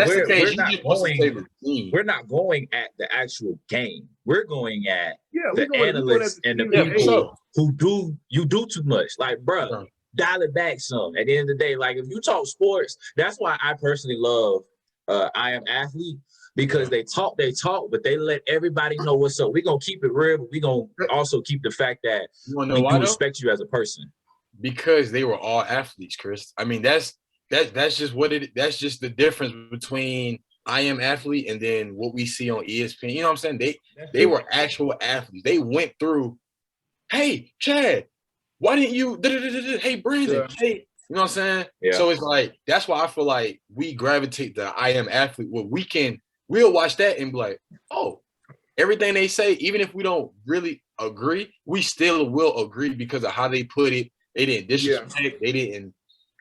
We're not going at the actual game. We're going at the analysts and the people who do too much. Like, bro, dial it back some. At the end of the day, like if you talk sports, that's why I personally love I Am Athlete, because they talk, but they let everybody know what's up. We're gonna keep it real, but we're gonna also keep the fact that we do respect you as a person. Because they were all athletes, Chris. I mean, that's just that's just the difference between I Am Athlete and then what we see on ESPN. You know what I'm saying? They were actual athletes. They went through, hey, Chad, why didn't you hey, Brandon, hey, you know what I'm saying? Yeah. So it's like, that's why I feel like we gravitate to I Am Athlete, where we'll watch that and be like, oh, everything they say, even if we don't really agree, we still will agree because of how they put it. They didn't disrespect, they didn't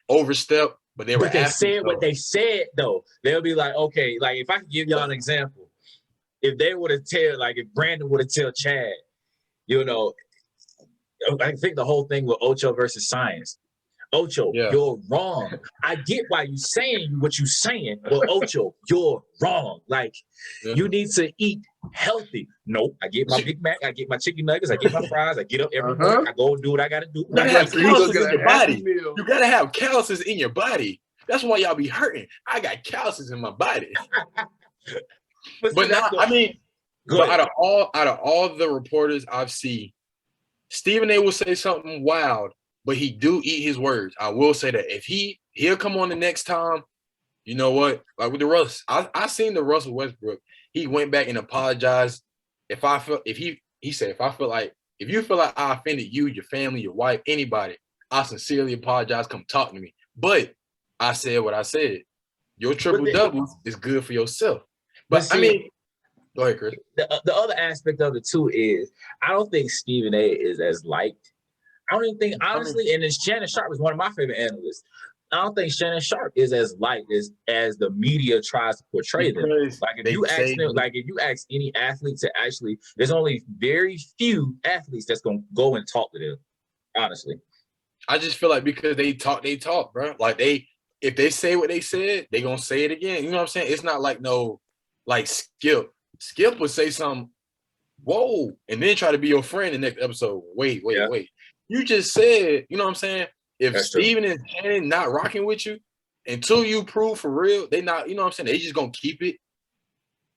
overstep, but they said what they said, though. They'll be like, okay, like if I could give y'all an example, if they would have if Brandon would have tell Chad, I think the whole thing with Ocho versus Science. Ocho, you're wrong. I get why you're saying what you're saying, but Ocho, you're wrong. Like, you need to eat healthy. No, I get my Big Mac, I get my chicken nuggets, I get my fries, I get up every morning, I go and do what I got to do. You gotta have calluses in your body. You gotta have calluses in your body. That's why y'all be hurting. I got calluses in my body. But not, I mean, but out of all the reporters I've seen, Stephen A will say something wild, but he do eat his words. I will say that if he'll come on the next time, you know what? Like with the Russ, I seen the Russell Westbrook. He went back and apologized. He said, if you feel like I offended you, your family, your wife, anybody, I sincerely apologize. Come talk to me. But I said what I said. Your triple doubles is good for yourself. But see, I mean, go ahead, Chris. The other aspect of it too is I don't think Stephen A is as liked. I don't even think, honestly, and Shannon Sharp is one of my favorite analysts. I don't think Shannon Sharp is as liked as the media tries to portray them. Like if you ask any athlete to actually, there's only very few athletes that's gonna go and talk to them. Honestly, I just feel like because they talk, bro. Like if they say what they said, they gonna say it again. You know what I'm saying? It's not like Skip. Skip would say something, whoa, and then try to be your friend in the next episode. Wait. You just said, you know what I'm saying? If Steven and Shannon not rocking with you, until you prove for real, they not, you know what I'm saying? They just gonna keep it.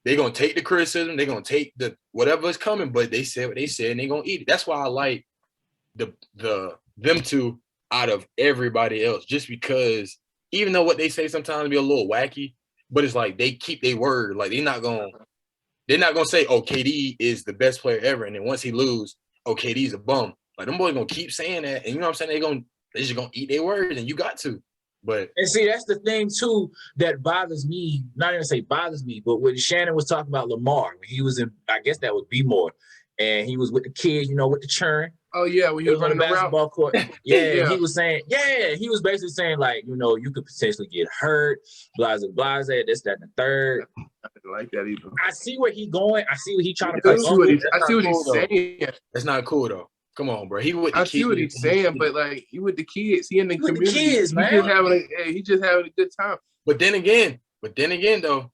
They gonna take the criticism. They gonna take the whatever's coming, but they said what they said and they gonna eat it. That's why I like them two out of everybody else, just because even though what they say sometimes be a little wacky, but it's like they keep their word. Like they're not gonna say, oh, KD is the best player ever, and then once he lose, oh, KD's a bum. Like them boys gonna keep saying that, and you know what I'm saying? They just gonna eat their words, and you got to. But and see, that's the thing too that bothers me. Not even say bothers me, but when Shannon was talking about Lamar, when he was in, I guess that would be more, and he was with the kids, with the churn. Oh yeah, when he was on the basketball court. Yeah, he was saying, he was basically saying like, you could potentially get hurt, blase, this, that, and the third. I didn't like that either. I see where he's going. I see what he's trying to play. I see what he's saying. That's not cool though. Come on, bro. I see what he's saying, but like he with the kids, he in the community. The kids, man. He's just having a good time. But then again, though,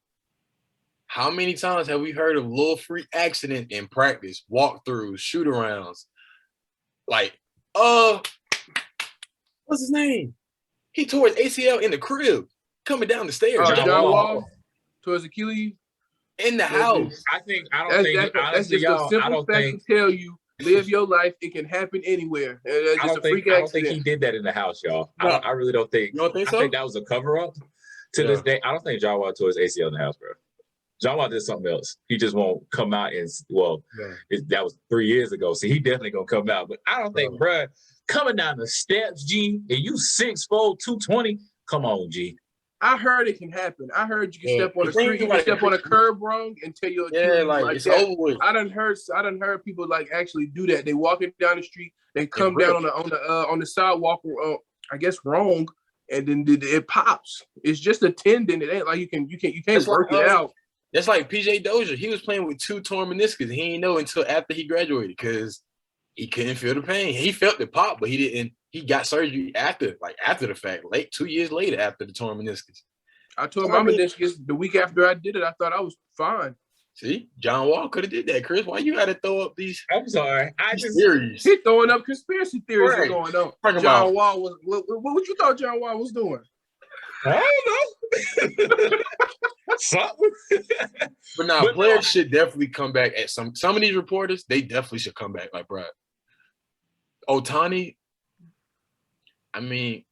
how many times have we heard of little freak accident in practice, walkthroughs, shoot-arounds? Like, what's his name? He tore his ACL in the crib, coming down the stairs. John Wall towards Achilles in the house. I don't think. That's just a simple fact to tell you. Live your life. It can happen anywhere. I don't think he did that in the house, y'all. No. I really don't think. You don't think so? I think that was a cover-up. To this day, I don't think John Wall tore his ACL in the house, bro. John Wall did something else. He just won't come out and that was 3 years ago, so he definitely gonna come out. But I don't think, bro, coming down the steps, G, and you 6'4", 220. Come on, G. I heard it can happen. I heard you can step on the street, you can step on a curb wrong and tell your Achilles like it's that. Over with. I done heard people like actually do that. They walking down the street, they come down on the sidewalk, I guess wrong, and then it pops. It's just a tendon. It ain't like you can't work it out. That's like PJ Dozier. He was playing with 2 torn meniscus. He didn't know until after he graduated because he couldn't feel the pain. He felt the pop, but he didn't. He got surgery after the fact, 2 years later after the torn meniscus. I tore my meniscus the week after I did it. I thought I was fine. See, John Wall could have did that, Chris. Why you got to throw up these? I'm sorry. Theories. He throwing up conspiracy theories going on. John Wall was. What you thought John Wall was doing? I don't know. Something. But players should definitely come back at some of these reporters. They definitely should come back. Like, bro, Ohtani. I mean,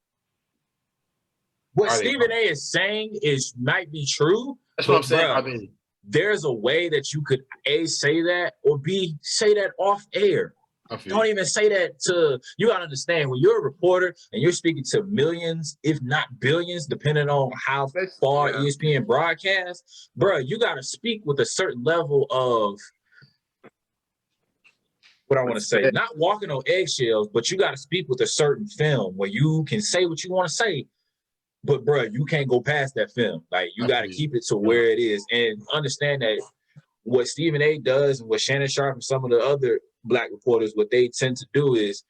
what Stephen A is saying might be true. That's what I'm saying. Bro, I mean, there's a way that you could A, say that, or B, say that off air. Don't even say that to, you got to understand, when you're a reporter and you're speaking to millions, if not billions, depending on how far ESPN broadcasts, bro, you got to speak with a certain level of, what I want to say, not walking on eggshells, but you got to speak with a certain film where you can say what you want to say, but bro, you can't go past that film. Like, you got to keep it to where it is and understand that what Stephen A does and what Shannon Sharp and some of the other Black reporters, what they tend to do is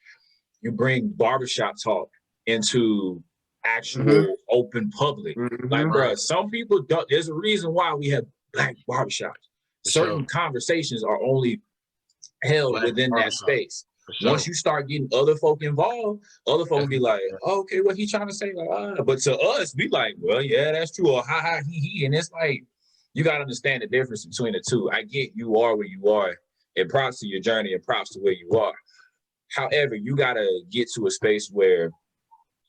you bring barbershop talk into actual open public. Like, bro, some people don't. There's a reason why we have Black barbershops. Certain conversations are only held within that space. Once you start getting other folk involved, other folk be like, oh, okay, what he trying to say? Like, but to us, we like, well, yeah, that's true. Or ha ha he. And it's like, you got to understand the difference between the two. I get you are where you are, and props to your journey and props to where you are. However, you got to get to a space where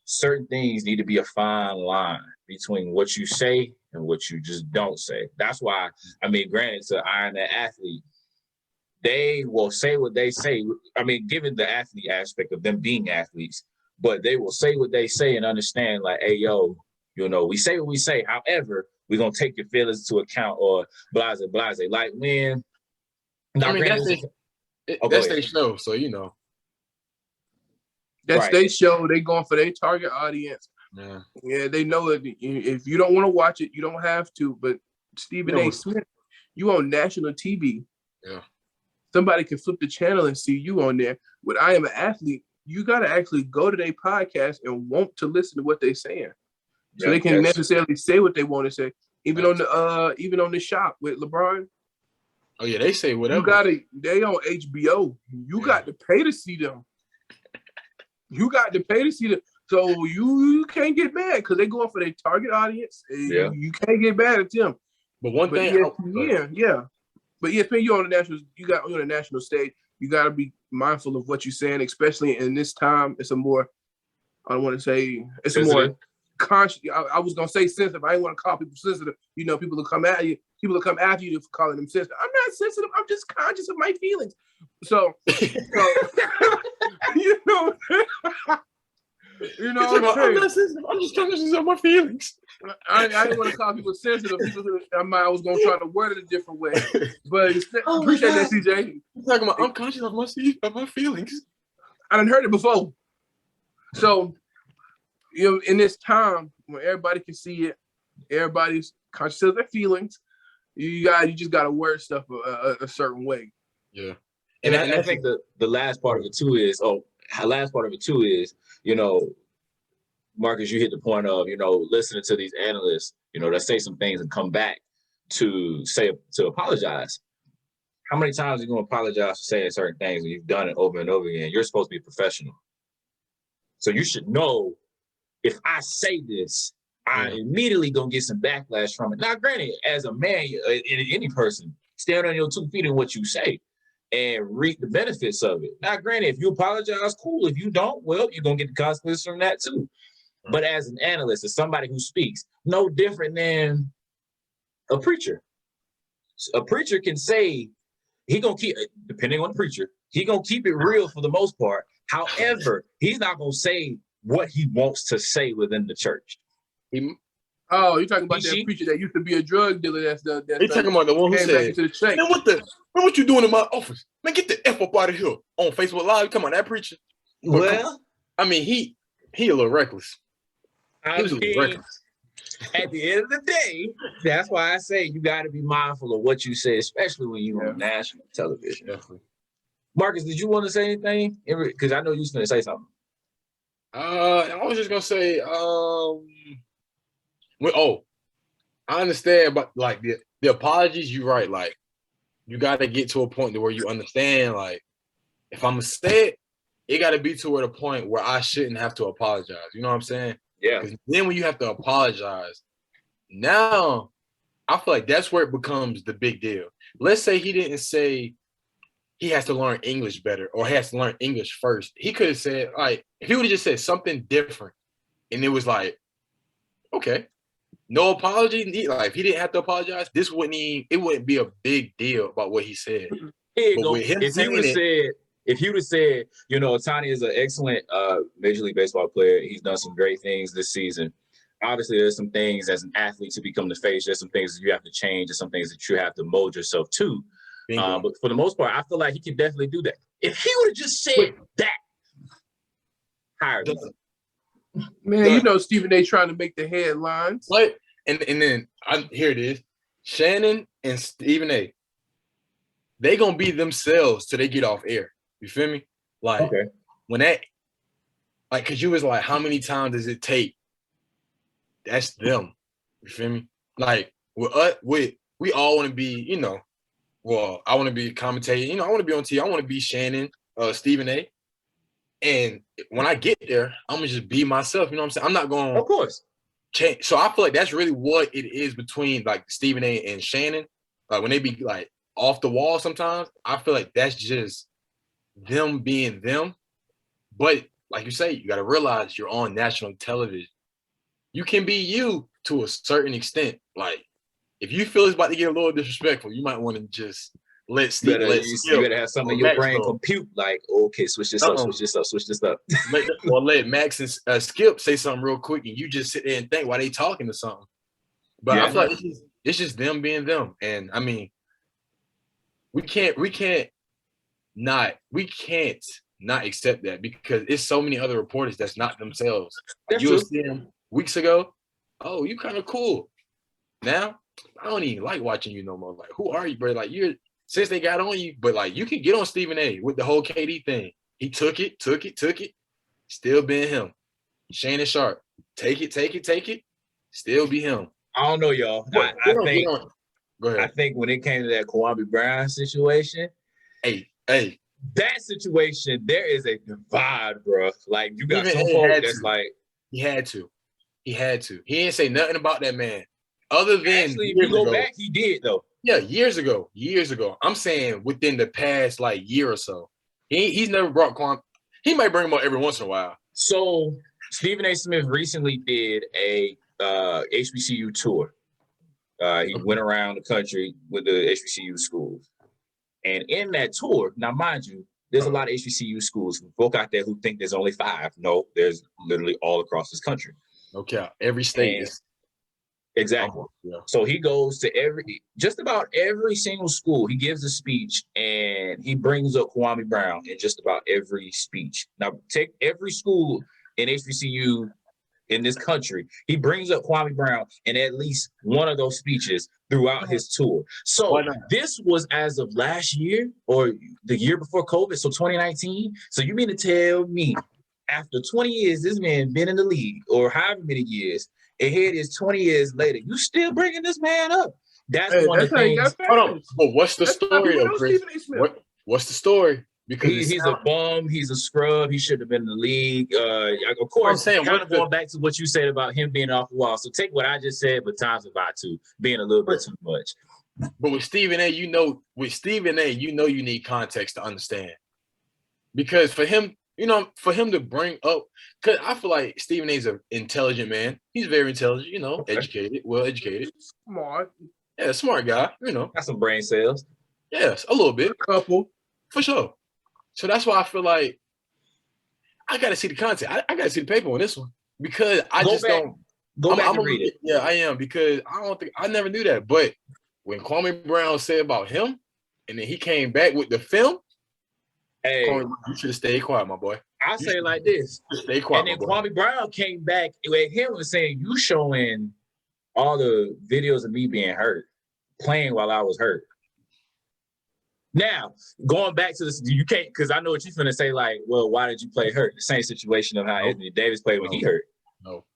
certain things need to be a fine line between what you say and what you just don't say. That's why, I mean, granted, to iron that athlete, they will say what they say. I mean, given the athlete aspect of them being athletes, but they will say what they say and understand, like, hey, yo, you know, we say what we say. However, we're going to take your feelings into account or blase. Like when, I mean, that's their show, so you know. That's their show. They going for their target audience. Yeah, they know it. If you don't want to watch it, you don't have to. But Stephen A. Smith, you on national TV. Yeah. Somebody can flip the channel and see you on there. When I am an athlete, you got to actually go to their podcast and want to listen to what they're saying, so they can necessarily say what they want to say. Even on the shop with LeBron. Oh yeah, they say whatever. They on HBO. You got to pay to see them. You got to pay to see them. So you can't get mad because they're going for their target audience. Yeah. You can't get mad at them. But one thing, ESPN, But ESPN, you're on the national stage. You got to be mindful of what you're saying, especially in this time. It's a more, I don't want to say, it's sensitive. A more conscious. I was gonna say sensitive. I didn't want to call people sensitive. You know, people will come at you. People will come after you for calling them sensitive. I'm not sensitive. I'm just conscious of my feelings. So you know, I'm not sensitive. I'm just conscious of my feelings. I didn't want to call people sensitive. I was going to try to word it a different way. But appreciate that, CJ. You're talking about I'm conscious of my feelings. I done heard it before. So, you know, in this time when everybody can see it, everybody's conscious of their feelings, you just got to word stuff a certain way. Yeah. And I think the last part of it too is, you know, Marcus, you hit the point of, you know, listening to these analysts, you know, that say some things and come back to apologize. How many times are you going to apologize for saying certain things when you've done it over and over again? You're supposed to be a professional. So you should know, if I say this, I immediately going to get some backlash from it. Now, granted, as a man, any person, stand on your 2 feet in what you say and reap the benefits of it. Now, granted, if you apologize, cool. If you don't, well, you're going to get the consequences from that too. But as an analyst, as somebody who speaks, no different than a preacher. A preacher can say, he going to keep, depending on the preacher, he going to keep it real for the most part. However, he's not going to say what he wants to say within the church. You're talking about that preacher that used to be a drug dealer. That's talking about the one who said, man, what you doing in my office? Man, get the F up out of here on Facebook Live. Come on, that preacher. Well, I mean, he a little reckless. At the end of the day, that's why I say you got to be mindful of what you say, especially when you're on national television. Definitely. Marcus, did you want to say anything? Because I know you was going to say something. I was just going to say, I understand, but like the apologies, you're right. Like, you got to get to a point where you understand, like, if I'm going to say it got to be to the point where I shouldn't have to apologize. You know what I'm saying? Yeah. Because then when you have to apologize, now I feel like that's where it becomes the big deal. Let's say he didn't say he has to learn English better or has to learn English first. He could have said, like, if he would have just said something different and it was like, okay, no apology. Like, if he didn't have to apologize, it wouldn't be a big deal about what he said. If he would have said, you know, Ohtani is an excellent Major League Baseball player. He's done some great things this season. Obviously, there's some things as an athlete to become the face. There's some things that you have to change. There's some things that you have to mold yourself to. But for the most part, I feel like he can definitely do that. If he would have just said that, hire him. Man, you know Stephen A. trying to make the headlines. What? And then here it is. Shannon and Stephen A. They gonna be themselves till they get off air. You feel me? Like when that, like, cause you was like, how many times does it take? That's them. You feel me? Like with us, we all want to be, you know. Well, I want to be commentating. You know, I want to be on TV. I want to be Shannon, Stephen A. And when I get there, I'm gonna just be myself. You know what I'm saying? I'm not going. Of course. change. So I feel like that's really what it is between like Stephen A. and Shannon. Like when they be like off the wall sometimes, I feel like that's just them being them. But like you say, you got to realize you're on national television. You can be you to a certain extent. Like if you feel it's about to get a little disrespectful, you might want to just let Steve. You better have something in your brain compute like, okay, switch this up, switch this up, switch this up. let Max and Skip say something real quick, and you just sit there and think while they talking to something. But I feel like it's just them being them, and I mean, we can't not accept that because it's so many other reporters that's not themselves. Like you will see them weeks ago. Oh, you kind of cool. Now I don't even like watching you no more. Like, who are you, bro? Like you're since they got on you, but like you can get on Stephen A. with the whole KD thing. He took it. Still being him. Shannon Sharp, take it. Still be him. I don't know, y'all. I think. Go ahead. I think when it came to that Kwame Brown situation, hey, that situation, there is a divide, bro. Like you got some folks that's like he had to. He didn't say nothing about that man. Other than actually, if you go back, he did though. Yeah, years ago. I'm saying within the past like year or so. He's never brought Kwame. He might bring him up every once in a while. So Stephen A. Smith recently did a HBCU tour. He went around the country with the HBCU schools. And in that tour, now mind you, there's a lot of HBCU schools. Folk out there who think there's only 5. No, there's literally all across this country. Okay, every state is. Exactly. Yeah. So he goes to just about every single school. He gives a speech and he brings up Kwame Brown in just about every speech. Now, take every school in HBCU in this country. He brings up Kwame Brown in at least one of those speeches throughout his tour. So this was as of last year or the year before COVID, so 2019. So you mean to tell me after 20 years, this man been in the league or however many years, and here it is 20 years later, you still bringing this man up? That's one of the things. Hold on. But what's the story, Chris? What's the story? Because he's a bum. He's a scrub. He should have been in the league. Of course, kind of going back to what you said about him being off the wall. So take what I just said, but times it by 2, being a little bit too much. But with Stephen A., you you need context to understand. Because for him to bring up, because I feel like Stephen A. is an intelligent man. He's very intelligent, educated, well-educated. Smart. Yeah, smart guy, Got some brain cells. Yes, a little bit. A couple. For sure. So that's why I feel like I got to see the content. I got to see the paper on this one because I Go back and read it. Yeah, I am because I never knew that. But when Kwame Brown said about him and then he came back with the film, hey, Kwame, you should have stayed quiet, my boy. I'll say it like this. Stay quiet, and then Kwame Brown came back with him and saying, you showing all the videos of me being hurt, playing while I was hurt. Now, going back to this, you can't, because I know what you're going to say, like, well, why did you play hurt? The same situation of how Anthony Davis played when he hurt. No.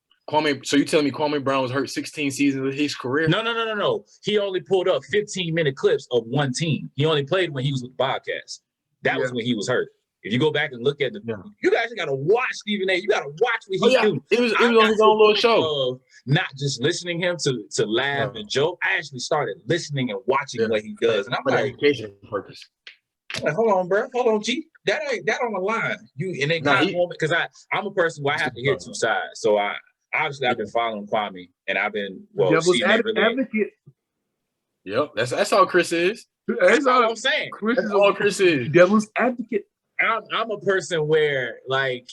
So you telling me Kwame Brown was hurt 16 seasons of his career? No. He only pulled up 15-minute clips of one team. He only played when he was with the Bobcats. That was when he was hurt. If you go back and look at you guys got to watch Stephen A. You got to watch what he do. It was on his own little show. Not just listening him to laugh and joke. I actually started listening and watching what he does, and I'm like, education purpose. I'm like, hold on, bro, hold on, G. That on the line. And then because I'm a person where I have to hear 2 sides. So I've been following Kwame, and I've been devil's advocate. Yep, that's all Chris is. That's all I'm saying. That's all Chris is. Devil's advocate. I'm a person where like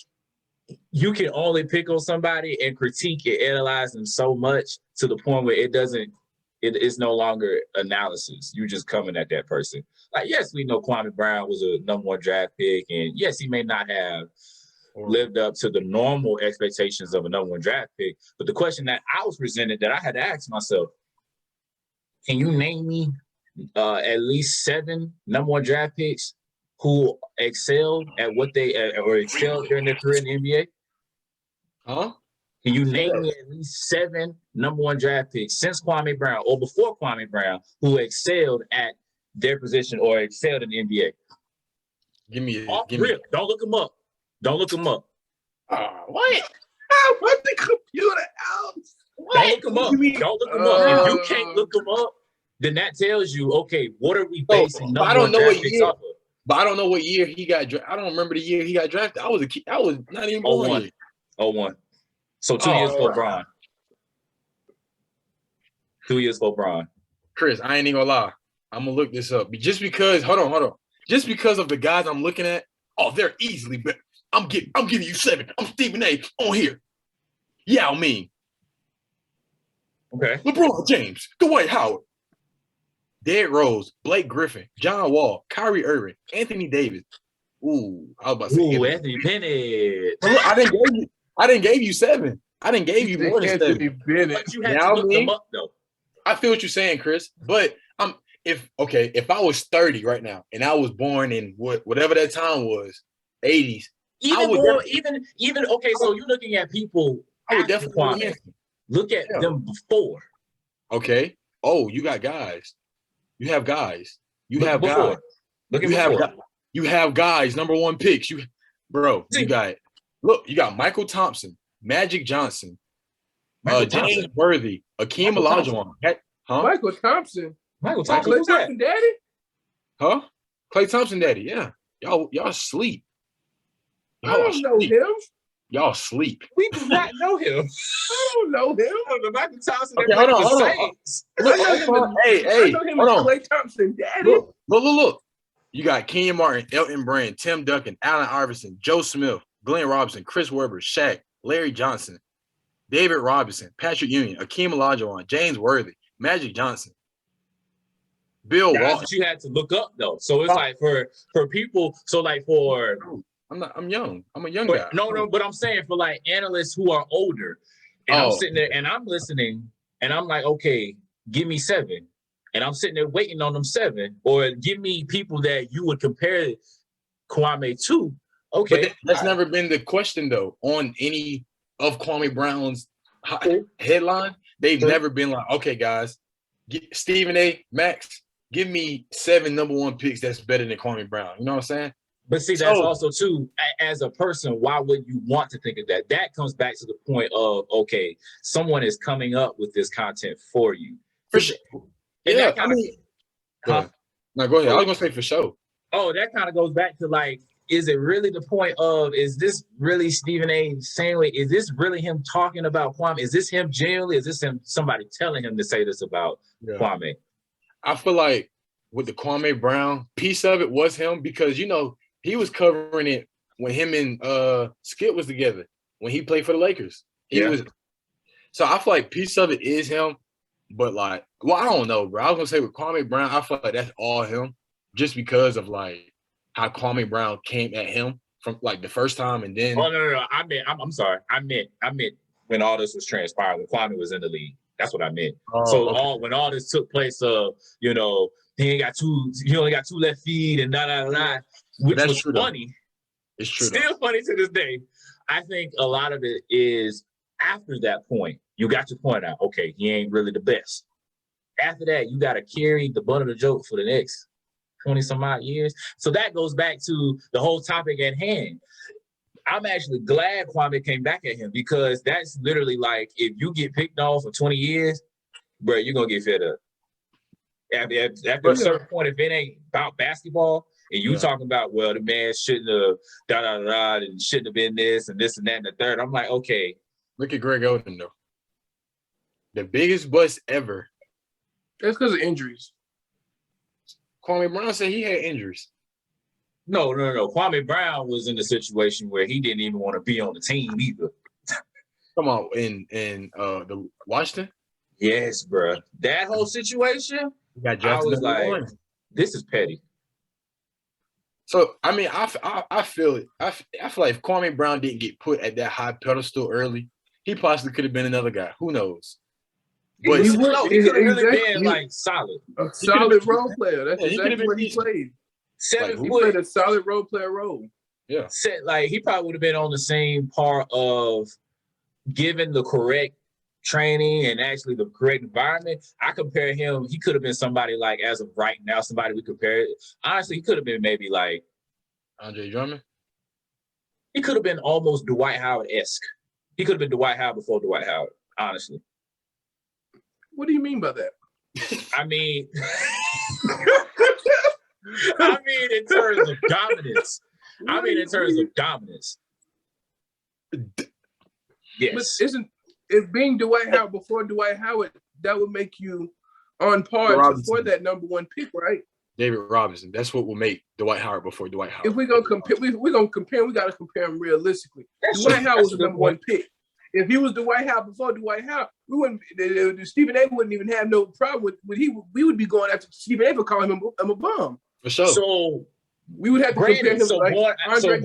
you can only pick on somebody and critique and analyze them so much to the point where it's no longer analysis. You just coming at that person. Like, yes, we know Kwame Brown was a #1 draft pick, and yes, he may not have lived up to the normal expectations of a #1 draft pick. But the question that I was presented that I had to ask myself, can you name me at least 7 #1 draft picks who excelled at what they or excelled during their career in the NBA? Huh? Can you name me at least 7 #1 draft picks since Kwame Brown or before Kwame Brown who excelled at their position or excelled in the NBA? Give me. Don't look them up. What? I want the computer out. Don't look them What up. do you mean? Don't look them up. If you can't look them up, then that tells you, okay, what are we basing but I number don't one know draft what picks year. off of? But I don't know what year he got drafted. I don't remember the year he got drafted. I was a kid. I was not even born yet. 01. So 2 years for Bron. 2 years for Bron. Chris, I ain't even gonna lie. I'm gonna look this up. Just because, hold on. Just because of the guys I'm looking at, they're easily better. I'm giving you 7. I'm Stephen A. on here. Yao Ming. Okay. LeBron James, Dwight Howard, Derrick Rose, Blake Griffin, John Wall, Kyrie Irving, Anthony Davis. Ooh, I was about to say Anthony Bennett. But look, I didn't give you 7. I didn't give you more than Anthony 7. Bennett. But you had to look them up though. I feel what you're saying, Chris. But if I was 30 right now and I was born in whatever that time was, 80s, even okay. So you're looking at people. I would definitely Kwame. Look at them before. Okay. Oh, you got guys. You have guys. You Look have before. guys. Look at you before. You have guys. Number 1 picks. You got Michael Thompson, Magic Johnson, James Worthy, Akeem Olajuwon. Michael Thompson. Michael Thompson. Klay Who's that? Thompson, daddy? Huh? Klay Thompson, daddy. Yeah. Y'all sleep. I don't know him. Y'all sleep. We do not know him. I don't know him. The Michael Thompson. Okay, hold on. Look, I know him as Klay Thompson, daddy. Look. You got Kenyon Martin, Elton Brand, Tim Duncan, Allen Iverson, Joe Smith, Glenn Robinson, Chris Webber, Shaq, Larry Johnson, David Robinson, Patrick Ewing, Akeem Olajuwon, James Worthy, Magic Johnson, Bill Walton. That's what you had to look up though. So it's like for people. So like for I'm young. I'm a young guy. No, but I'm saying for like analysts who are older, and I'm sitting there and I'm listening, and I'm like, okay, give me 7. And I'm sitting there waiting on them 7, or give me people that you would compare Kwame to. Okay. But that's never been the question though. On any of Kwame Brown's headline, they've never been like, okay, guys, Stephen A. Max, give me 7 number 1 picks that's better than Kwame Brown. You know what I'm saying? But see, that's also too, as a person, why would you want to think of that? That comes back to the point of, okay, someone is coming up with this content for you. For sure. And go ahead. No, go ahead. I was gonna say for sure. Oh, that kind of goes back to like, is it really the point of, is this really Stephen A. saying, is this really him talking about Kwame? Is this him genuinely? Is this him somebody telling him to say this about Kwame? I feel like with the Kwame Brown piece of it was him because, he was covering it when him and Skip was together when he played for the Lakers. So I feel like piece of it is him, but like, I don't know, bro. I was gonna say with Kwame Brown, I feel like that's all him, just because of like how Kwame Brown came at him from like the first time, and then. Oh no! I'm sorry. I meant when all this was transpiring, when Kwame was in the league. That's what I meant. When all this took place, he only got 2 left feet and da. Which was funny. It's true. Still funny to this day. I think a lot of it is after that point, you got to point out, okay, he ain't really the best. After that, you got to carry the butt of the joke for the next 20 some odd years. So that goes back to the whole topic at hand. I'm actually glad Kwame came back at him because that's literally like, if you get picked off for 20 years, bro, you're going to get fed up. After a certain point, if it ain't about basketball, and you talking about, well, the man shouldn't have and shouldn't have been this and this and that and the third. I'm like, okay. Look at Greg Oden though. The biggest bust ever. That's because of injuries. Kwame Brown said he had injuries. No. Kwame Brown was in a situation where he didn't even want to be on the team either. Come on, in the Washington? Yes, bro. That whole situation, I was like, this is petty. So I mean, I feel it. I feel like if Kwame Brown didn't get put at that high pedestal early, he possibly could have been another guy. Who knows? But he could have really been like solid. A solid role player. That's exactly what he played. 7 foot. He played a solid role player role. Yeah. He probably would have been on the same part of given the correct training and actually the correct environment. I compare him. He could have been somebody like, as of right now, somebody we compare. Honestly, he could have been maybe like Andre Drummond. He could have been almost Dwight Howard-esque. He could have been Dwight Howard before Dwight Howard, honestly. What do you mean by that? I mean, in terms of dominance. Yes. But if being Dwight Howard before Dwight Howard, that would make you on par for that number one pick, right? David Robinson. That's what will make Dwight Howard before Dwight Howard. If we're gonna compare, we got to compare them realistically. Dwight Howard was the number one pick. If he was Dwight Howard before Dwight Howard, we wouldn't. Stephen A. wouldn't even have no problem with we would be going after Stephen A. for calling him a bum. For sure. So we would have to compare him to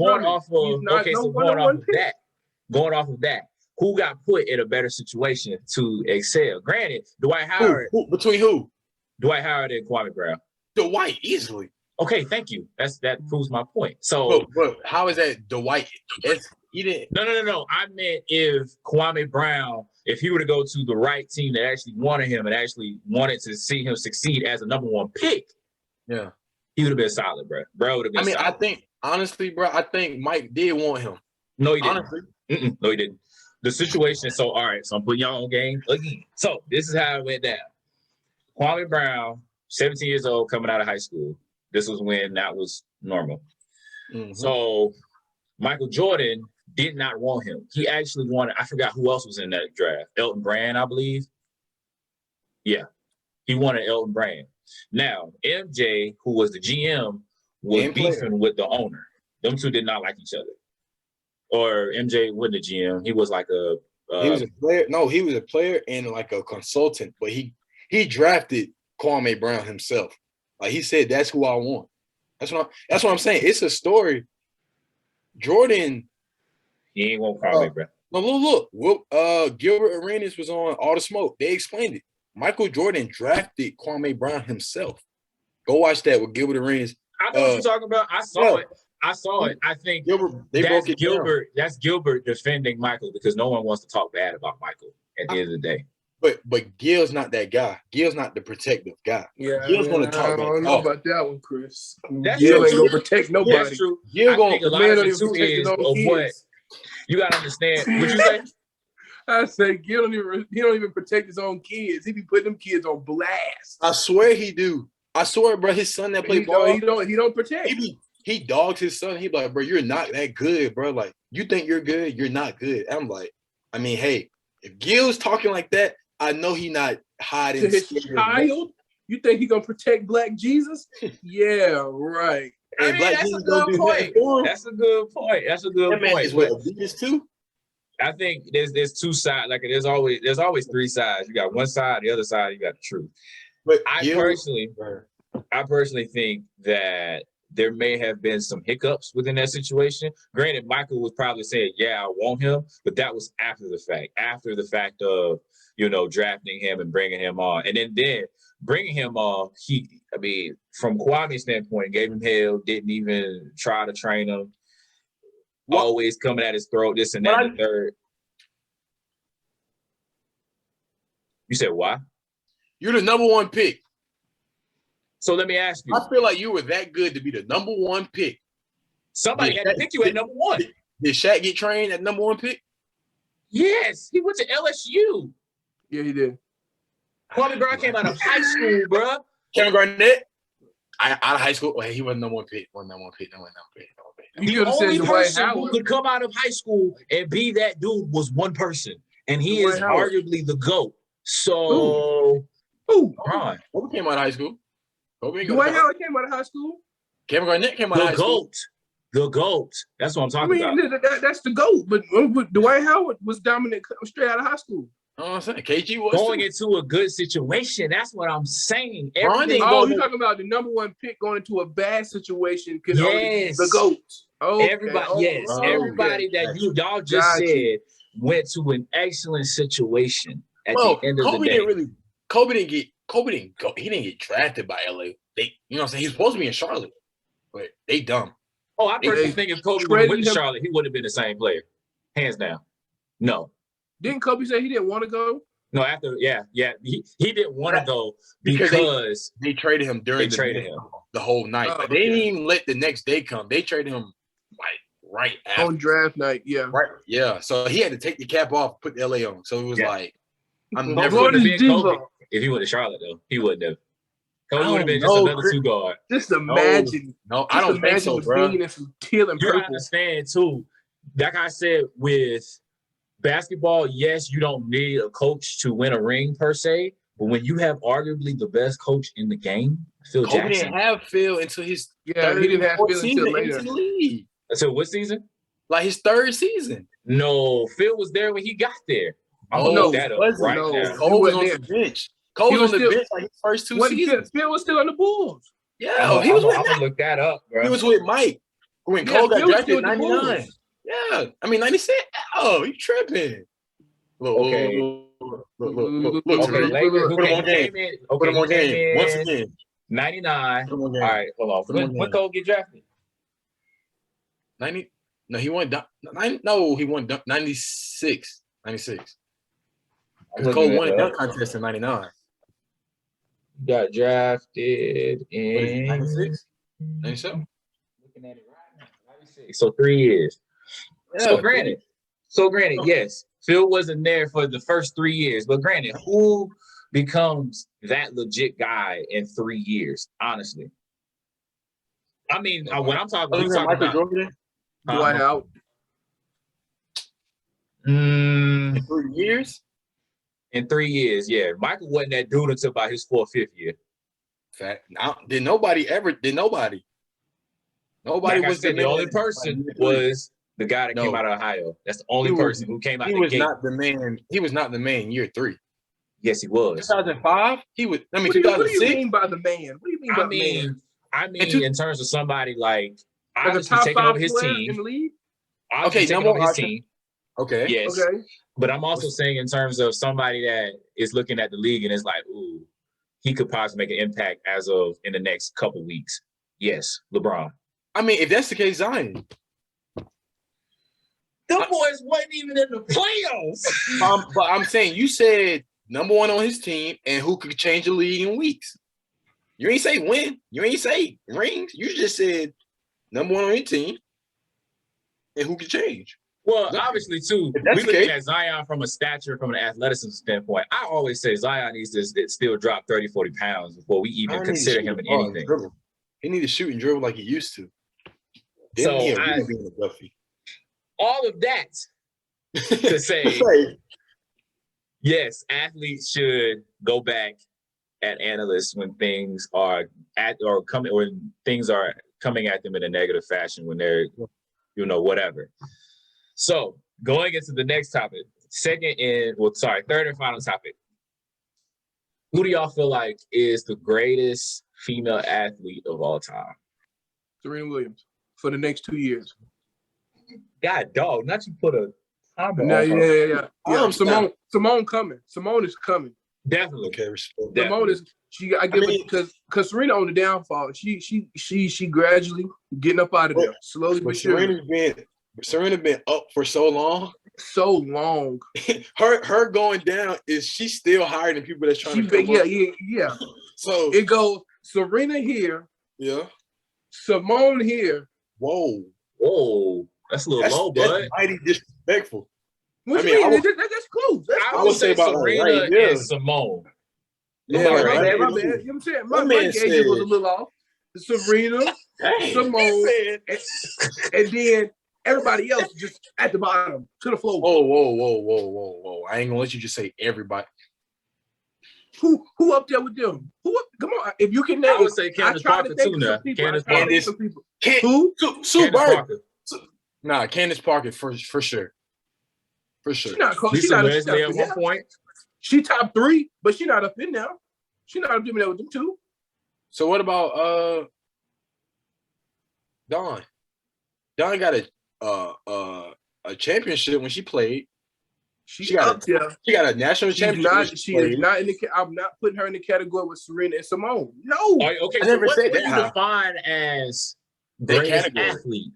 going off of that, who got put in a better situation to excel? Granted, Dwight Howard. Between who? Dwight Howard and Kwame Brown. Dwight, easily. Okay, thank you. That proves my point. So, but how is that Dwight? He didn't. No. I meant if Kwame Brown, if he were to go to the right team that actually wanted him and actually wanted to see him succeed as a number one pick, yeah, he would have been solid, bro. Bro would have been. I think honestly, bro, I think Mike did want him. No, he didn't. No, he didn't. The situation. So, all right. So I'm putting y'all on game again. So this is how it went down. Kwame Brown, 17 years old, coming out of high school. This was when that was normal. Mm-hmm. So Michael Jordan did not want him. He actually wanted, I forgot who else was in that draft. Elton Brand, I believe. Yeah. He wanted Elton Brand. Now, MJ, who was the GM, was beefing with the owner. Them two did not like each other. Or MJ wasn't a GM. He was like he was a player. No, he was a player and like a consultant, but he drafted Kwame Brown himself. Like he said, that's who I want. That's what I'm saying. It's a story. Jordan. He ain't want Kwame Brown. No, look. Gilbert Arenas was on All the Smoke. They explained it. Michael Jordan drafted Kwame Brown himself. Go watch that with Gilbert Arenas. I know what you're talking about. I saw it. I think that's Gilbert defending Michael because no one wants to talk bad about Michael at the end of the day. But Gil's not that guy. Gil's not the protective guy. Yeah, Gil's going to talk. I don't know about that one, Chris. That's Gil true. ain't gonna protect nobody. That's true. Gil going to man don't even protect his own kids. You got to understand. What you say? I say Gil he don't even protect his own kids. He be putting them kids on blast. I swear he do. I swear, bro. His son that play ball. He don't protect. He dogs his son. He be like, bro, you're not that good, bro. Like, you think you're good, you're not good. I'm like, I mean, hey, if Gil's talking like that, I know he not hiding. To his child? You think he gonna protect Black Jesus? Yeah, right. And Black Jesus don't do that for him. That's a good point. That man is what, Adidas too? I think there's two sides. Like there's always three sides. You got one side, the other side, you got the truth. But I personally think that there may have been some hiccups within that situation. Granted, Michael was probably saying, yeah, I want him, but that was after the fact of, drafting him and bringing him on. And then bringing him on, from Kwame's standpoint, gave him hell, didn't even try to train him, always coming at his throat, this and that and the third. You said why? You're the number one pick. So let me ask you. I feel like you were that good to be the number one pick. Somebody had to pick you at number one. Did Shaq get trained at number one pick? Yes, he went to LSU. Yeah, he did. Kwame Brown came out of high school, bro. Kevin Garnett, out of high school. Well, he wasn't number one pick. The only person who could come out of high school and be that dude was one person, and he is arguably the GOAT. So, Ron. Kobe came out of high school. Dwight Howard came out of high school. Kevin Garnett came out of high school. The GOAT. That's what I'm talking about. That's the GOAT. But Dwight Howard was dominant straight out of high school. I'm saying KG was going into a good situation. That's what I'm saying. You're talking about the number one pick going into a bad situation because the GOAT. Everybody that y'all just said went to an excellent situation at the end of the day. Kobe didn't go. He didn't get drafted by LA. You know what I'm saying? He's supposed to be in Charlotte, but they dumb. Oh, I personally think if Kobe would have went to Charlotte, he would have been the same player, hands down. No. Didn't Kobe say he didn't want to go? No, he didn't want to go because they traded him during the whole night. They didn't even let the next day come. They traded him like right after on draft night. Yeah, right. Yeah, so he had to take the cap off, put the LA on. So it was like, I'm never going to be Kobe. If he went to Charlotte, though, he wouldn't have. Kobe I would have don't been just know, another two guard. Just imagine. No, I don't think so, bro. Being in some teal and You gotta purple. understand too. Like I said, with basketball, yes, you don't need a coach to win a ring per se, but when you have arguably the best coach in the game, Phil Kobe Jackson. didn't have Phil until his He third didn't have Phil season until later. into the league. So what season? Like his third season. No, Phil was there when he got there. I'm No, gonna look that up wasn't. right No. now. Cole was on wasn't the bench. Cole was was on the still- bench like his first two seasons. Phil was still on the Bulls. Yeah, he was with I'm gonna look that up, bro. He was with Mike when Yeah, Cole got Phil was drafted still in with the Bulls. 99. Yeah, I mean 96. Oh, you tripping? Look, Okay. look. Okay, Okay, Tariq. Lakers who Put him came on game. in. Put Okay, him on he came game once in again. 99. Put him on All game. right, hold on. Put him on When game. Cole get drafted? 90. No, he won. No, he won 96. 96. Because Cole won a dunk contest in 99. Got drafted in 96? 97? Looking at it right now, 96. So 3 years. So granted, yes, Phil wasn't there for the first 3 years, but granted, who becomes that legit guy in 3 years? Honestly, I mean, when I'm talking, we talking about Jordan Dwight Howard. in 3 years. In 3 years, yeah. Michael wasn't that dude until about his 4th, 5th year. Fact. Now, nobody. Nobody Like I was said, the only person was the guy that came out of Ohio. That's the only person who came out He the was gate. not the man. He was not the man year 3. Yes, he was. 2005. He was. I mean, What do 2006. you mean by the man? What do you mean by the man? I mean, in terms of somebody like Like a obviously top taking 5 over his player team. in the league? Obviously taking number over his option. team. Okay. Yes. Okay. But I'm also saying in terms of somebody that is looking at the league and is like, ooh, he could possibly make an impact as of in the next couple weeks. Yes, LeBron. I mean, if that's the case, Zion. The boys wasn't even in the playoffs. But I'm saying you said number 1 on his team and who could change the league in weeks. You ain't say win. You ain't say rings. You just said number 1 on your team and who could change. Well, obviously, too, If that's we the looking case- at Zion from a stature, from an athleticism standpoint. I always say Zion needs to still drop 30, 40 pounds before we even consider him in anything. He need to shoot and dribble like he used to. So Then he really being a Buffy. all of that to say, yes, athletes should go back at analysts when things are when things are coming at them in a negative fashion, when they're, whatever. So going into the next topic, third and final topic. Who do y'all feel like is the greatest female athlete of all time? Serena Williams for the next 2 years. God, dog, not you put a timer No, on her. yeah. Simone coming. Simone is coming. Definitely. Okay, respect. Simone is because Serena on the downfall. She gradually getting up out of there, slowly but surely. Serena been up for so long. So long. her going down is she's still higher than people that's trying to come up. Yeah. So it goes Serena here. Yeah. Simone here. Whoa. That's a little low, bud. That's mighty disrespectful. What you mean? That's close. I would say Serena and Simone. Yeah, my bad. You know what I'm saying? My gauge was a little off. Serena, Simone, and then everybody else just at the bottom to the floor. Whoa. I ain't gonna let you just say everybody. Who up there with them? Come on. If you can name, I would say Candace Parker too now. Candace. Who? Sue Bird. Nah, Candace Parker for sure. For sure. She's not close. Lisa Leslie at one point. She top 3, but she not up in there. She not up in there with them 2. So what about Dawn? Dawn got a championship when she played. She got a national championship. She is not in the. I'm not putting her in the category with Serena and Simone. No. Okay, I never said what that. do you define as greatest athlete?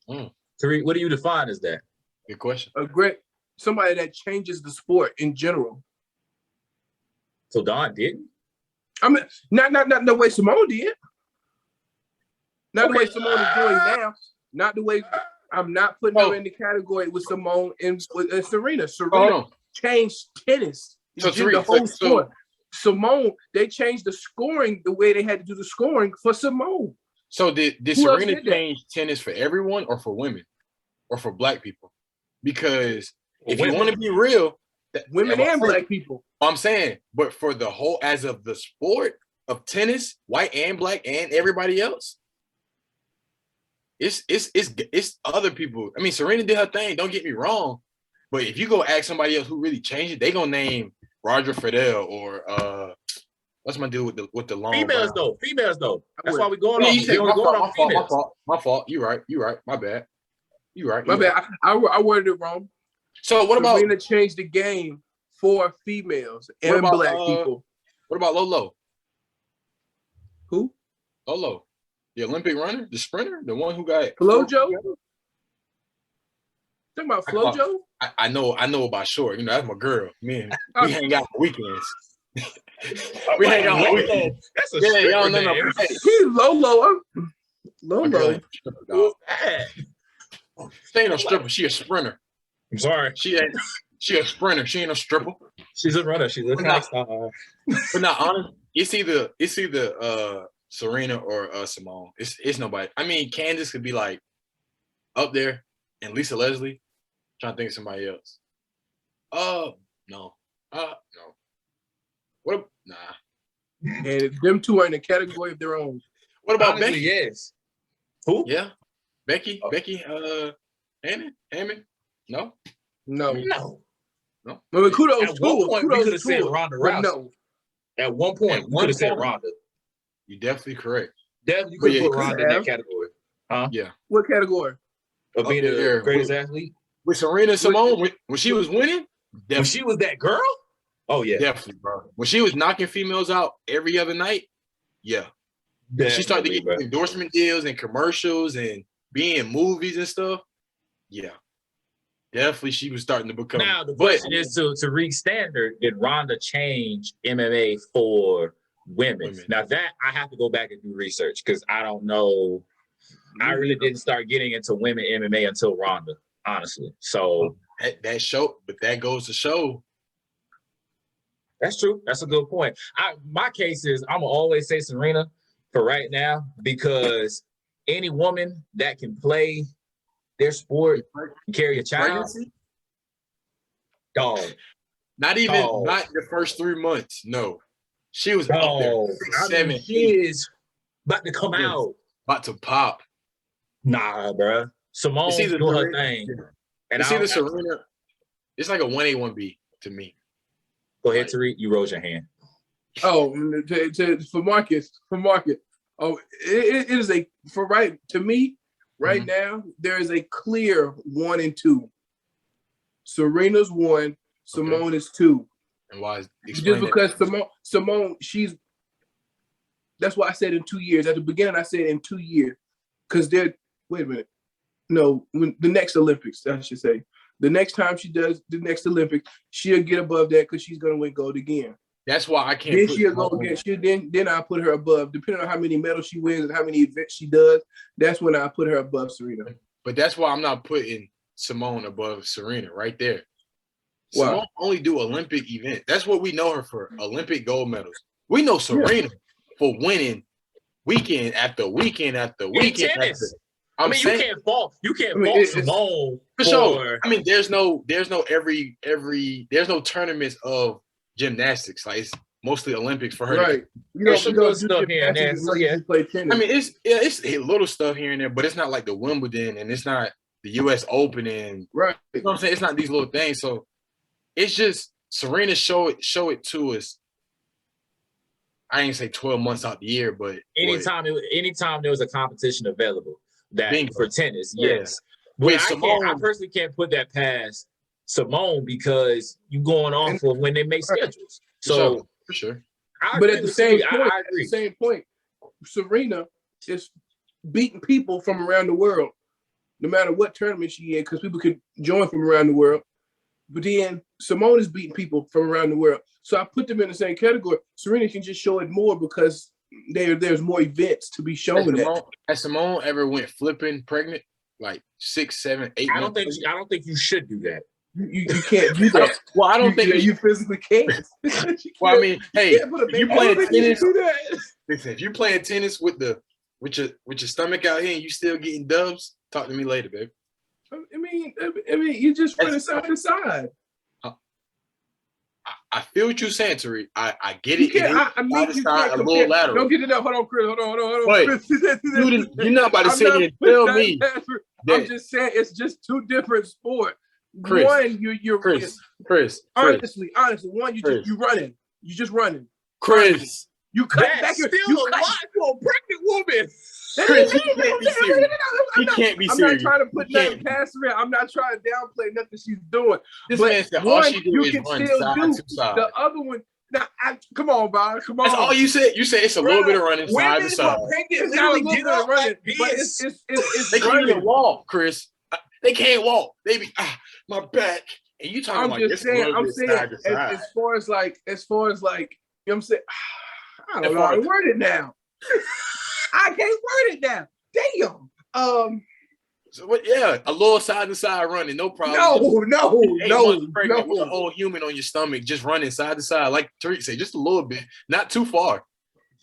Tariq, what do you define as that? Good question. Somebody that changes the sport in general. So Dawn didn't? I mean, not the way Simone did. Not the way Simone is doing now. Not the way. I'm not putting her in the category with Simone and Serena. Serena changed tennis So the whole sport. Simone, they changed the scoring the way they had to do the scoring for Simone. So did Serena change tennis for everyone or for women or for black people? Because if you want to be real, women and black people. I'm saying, but for the whole, as of the sport of tennis, white and black and everybody else, it's other people. I mean, Serena did her thing. Don't get me wrong, but if you go ask somebody else who really changed it, they gonna name Roger Federer or what's my dude with the long females brown? though. That's why we're going on. My fault. You right. My bad. You right. My bad. I worded it wrong. So what about Serena changed the game for females and black people? What about Lolo? Who? Lolo, the Olympic runner, the sprinter, the one who got FloJo. Talking about FloJo? I know about short. You know, that's my girl. Man, we hang out on weekends. We hang out on weekends. That's a stripper name. He's Lolo. Lolo. She ain't no stripper. She a sprinter. I'm sorry. She a sprinter. She ain't a stripper. She's a runner. She's a track star. But not honest. It's either Serena or Simone. It's nobody. I mean, Candace could be like up there, and Lisa Leslie. Trying to think of somebody else. No. No. What? Nah. And them two are in a category of their own. What about Honestly, Becky? Yes. Who? Yeah. Becky. Hammond? No. I mean, kudos. At one point, we could have said her, Ronda Rousey. No. At one point, we could have said Ronda. You're definitely correct. Definitely, you could put Ronda in that category. Huh? Yeah. What category? Of being the greatest athlete? With Serena Simone, when she was winning? Definitely. When she was that girl? Oh, yeah. Definitely, bro. When she was knocking females out every other night, yeah. Definitely, she started to get endorsement deals and commercials and being in movies and stuff. Yeah. Definitely, she was starting to become. Now, the question is to reach standard, did Ronda change MMA for women? Now, that I have to go back and do research because I don't know. I really didn't start getting into women MMA until Ronda, honestly. So that show, but that goes to show. That's true. That's a good point. My case is I'm gonna always say Serena for right now because any woman that can play their sport, carry a child, dog. Not the first 3 months. No, she was up there. 6, 7, 8. She is about to come out. About to pop. Nah, bro. Simone's doing her thing. And it's either Serena. It's like a 1A, 1B to me. Go ahead, Tariq. You rose your hand. Oh, for Marcus. Oh, it is to me, right now, there is a clear 1 and 2. Serena's 1, Simone is 2. And why? Just because Simone, that's why I said in 2 years. At the beginning, I said in 2 years. Because wait a minute. No, when the next Olympics, I should say. The next time she does the next Olympics, she'll get above that because she's gonna win gold again. That's why I can't. Then she'll go again. Then I put her above, depending on how many medals she wins and how many events she does. That's when I put her above Serena. But that's why I'm not putting Simone above Serena right there. Wow. Simone only do Olympic events. That's what we know her for: Olympic gold medals. We know Serena for winning weekend after weekend after weekend. You can't fault Simone for sure. I mean, there's no tournaments of gymnastics. Like it's mostly Olympics for her. Right. There's some good stuff here and there. So yeah. Play tennis. I mean, it's a little stuff here and there, but it's not like the Wimbledon and it's not the U.S. Open and right. You know what I'm saying? It's not these little things. So it's just Serena show it to us. I ain't say 12 months out the year, but anytime there was a competition available. That Bingo. For tennis, Yeah. yes. But I personally can't put that past Simone because you going off of when they make schedules. So for sure. But at the same point, Serena is beating people from around the world, no matter what tournament she in, because people can join from around the world. But then Simone is beating people from around the world. So I put them in the same category. Serena can just show it more because there's more events to be shown. Has Simone ever went flipping pregnant, like 6, 7, 8? I don't think you should do that. You can't do that. Well, I don't think you physically can't. Well, I mean, hey, if you playing tennis, do that. listen, if you playing tennis with your stomach out here and you still getting dubs, talk to me later, babe. I mean, you just running side to side. I feel what you're saying, Tariq. I get You it. can't. I mean, you can't compare. a little lateral. Don't get it up. Hold on, Chris. Hold on. Wait, Chris. you're not about to sit here and tell me. I'm just saying it's just two different sports. Chris, one, you're Chris. Honestly, one, you running. You just running. Chris. You cut That's back. still You a lot for a pregnant woman. Chris, he can't be serious. He can't be serious. I'm not trying to put nothing past her. I'm not trying to downplay nothing she's doing. This but man said one, all she do you is can run still side do to side. the other one. Now, come on, Bob. Come on. That's all you said. You said it's a little bit of running side to side. It's not a little bit of running, but it's They can't running. even walk, Chris. They can't walk. They be my back. And you talking I'm like just this saying. I'm saying side to side. as far as like, you know what I'm saying. I don't know how to word it now. I can't word it now. Damn. So what? Yeah, a little side to side running, no problem. No. With a whole human on your stomach, just running side to side, like Tariq said, just a little bit, not too far.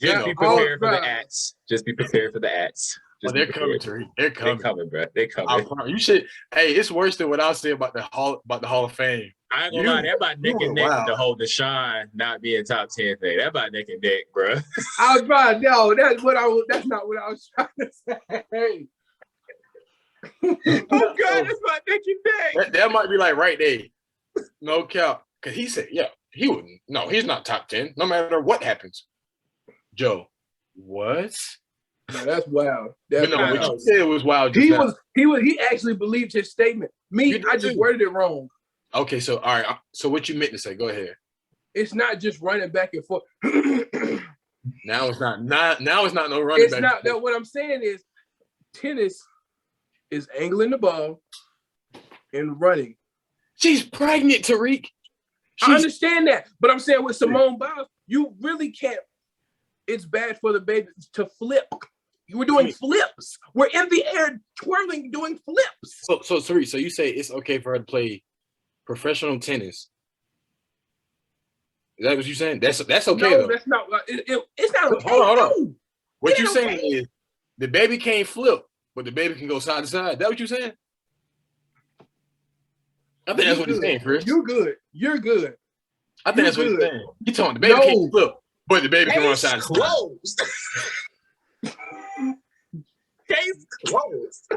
Just be prepared for the ats. Just be prepared for the ats. They're coming, Tariq. They're coming. They're coming, bro. They're coming. You should. Hey, it's worse than what I said about the Hall of Fame. I ain't gonna lie, that about neck and neck with the whole Deshaun not being top 10 thing. That about neck and neck, bro. I was about that's not what I was trying to say. Oh God, that's about neck and neck. That might be like right there. No cap. Cause he said, yeah, he wouldn't. No, he's not top 10, no matter what happens. Joe, what? No, that's wild. What you said was wild. He actually believed his statement. I just worded it wrong. Okay, so all right. So what you meant to say? Go ahead. It's not just running back and forth. Now it's not no running it's back. It's not. What I'm saying is, tennis is angling the ball and running. She's pregnant, Tariq. I understand that, but I'm saying with Simone Biles, you really can't. It's bad for the baby to flip. You were doing flips. We're in the air twirling, doing flips. So Tariq, so you say it's okay for her to play professional tennis? Is that what you're saying? That's okay. No, though. That's not. It's not okay. Hold on. What you're saying is the baby can't flip, but the baby can go side to side. Is that what you're saying? I think that's what you're saying, Chris. You're good. I think that's what you're saying. You telling the baby can't flip, but the baby can run side to side. Closed. Case closed.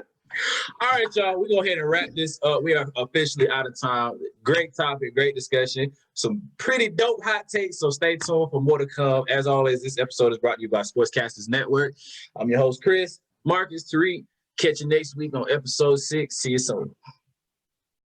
All right, y'all. We're going to go ahead and wrap this up. We are officially out of time. Great topic, great discussion. Some pretty dope hot takes, so stay tuned for more to come. As always, this episode is brought to you by Sportscasters Network. I'm your host, Chris. Marcus, Tariq. Catch you next week on episode 6. See you soon.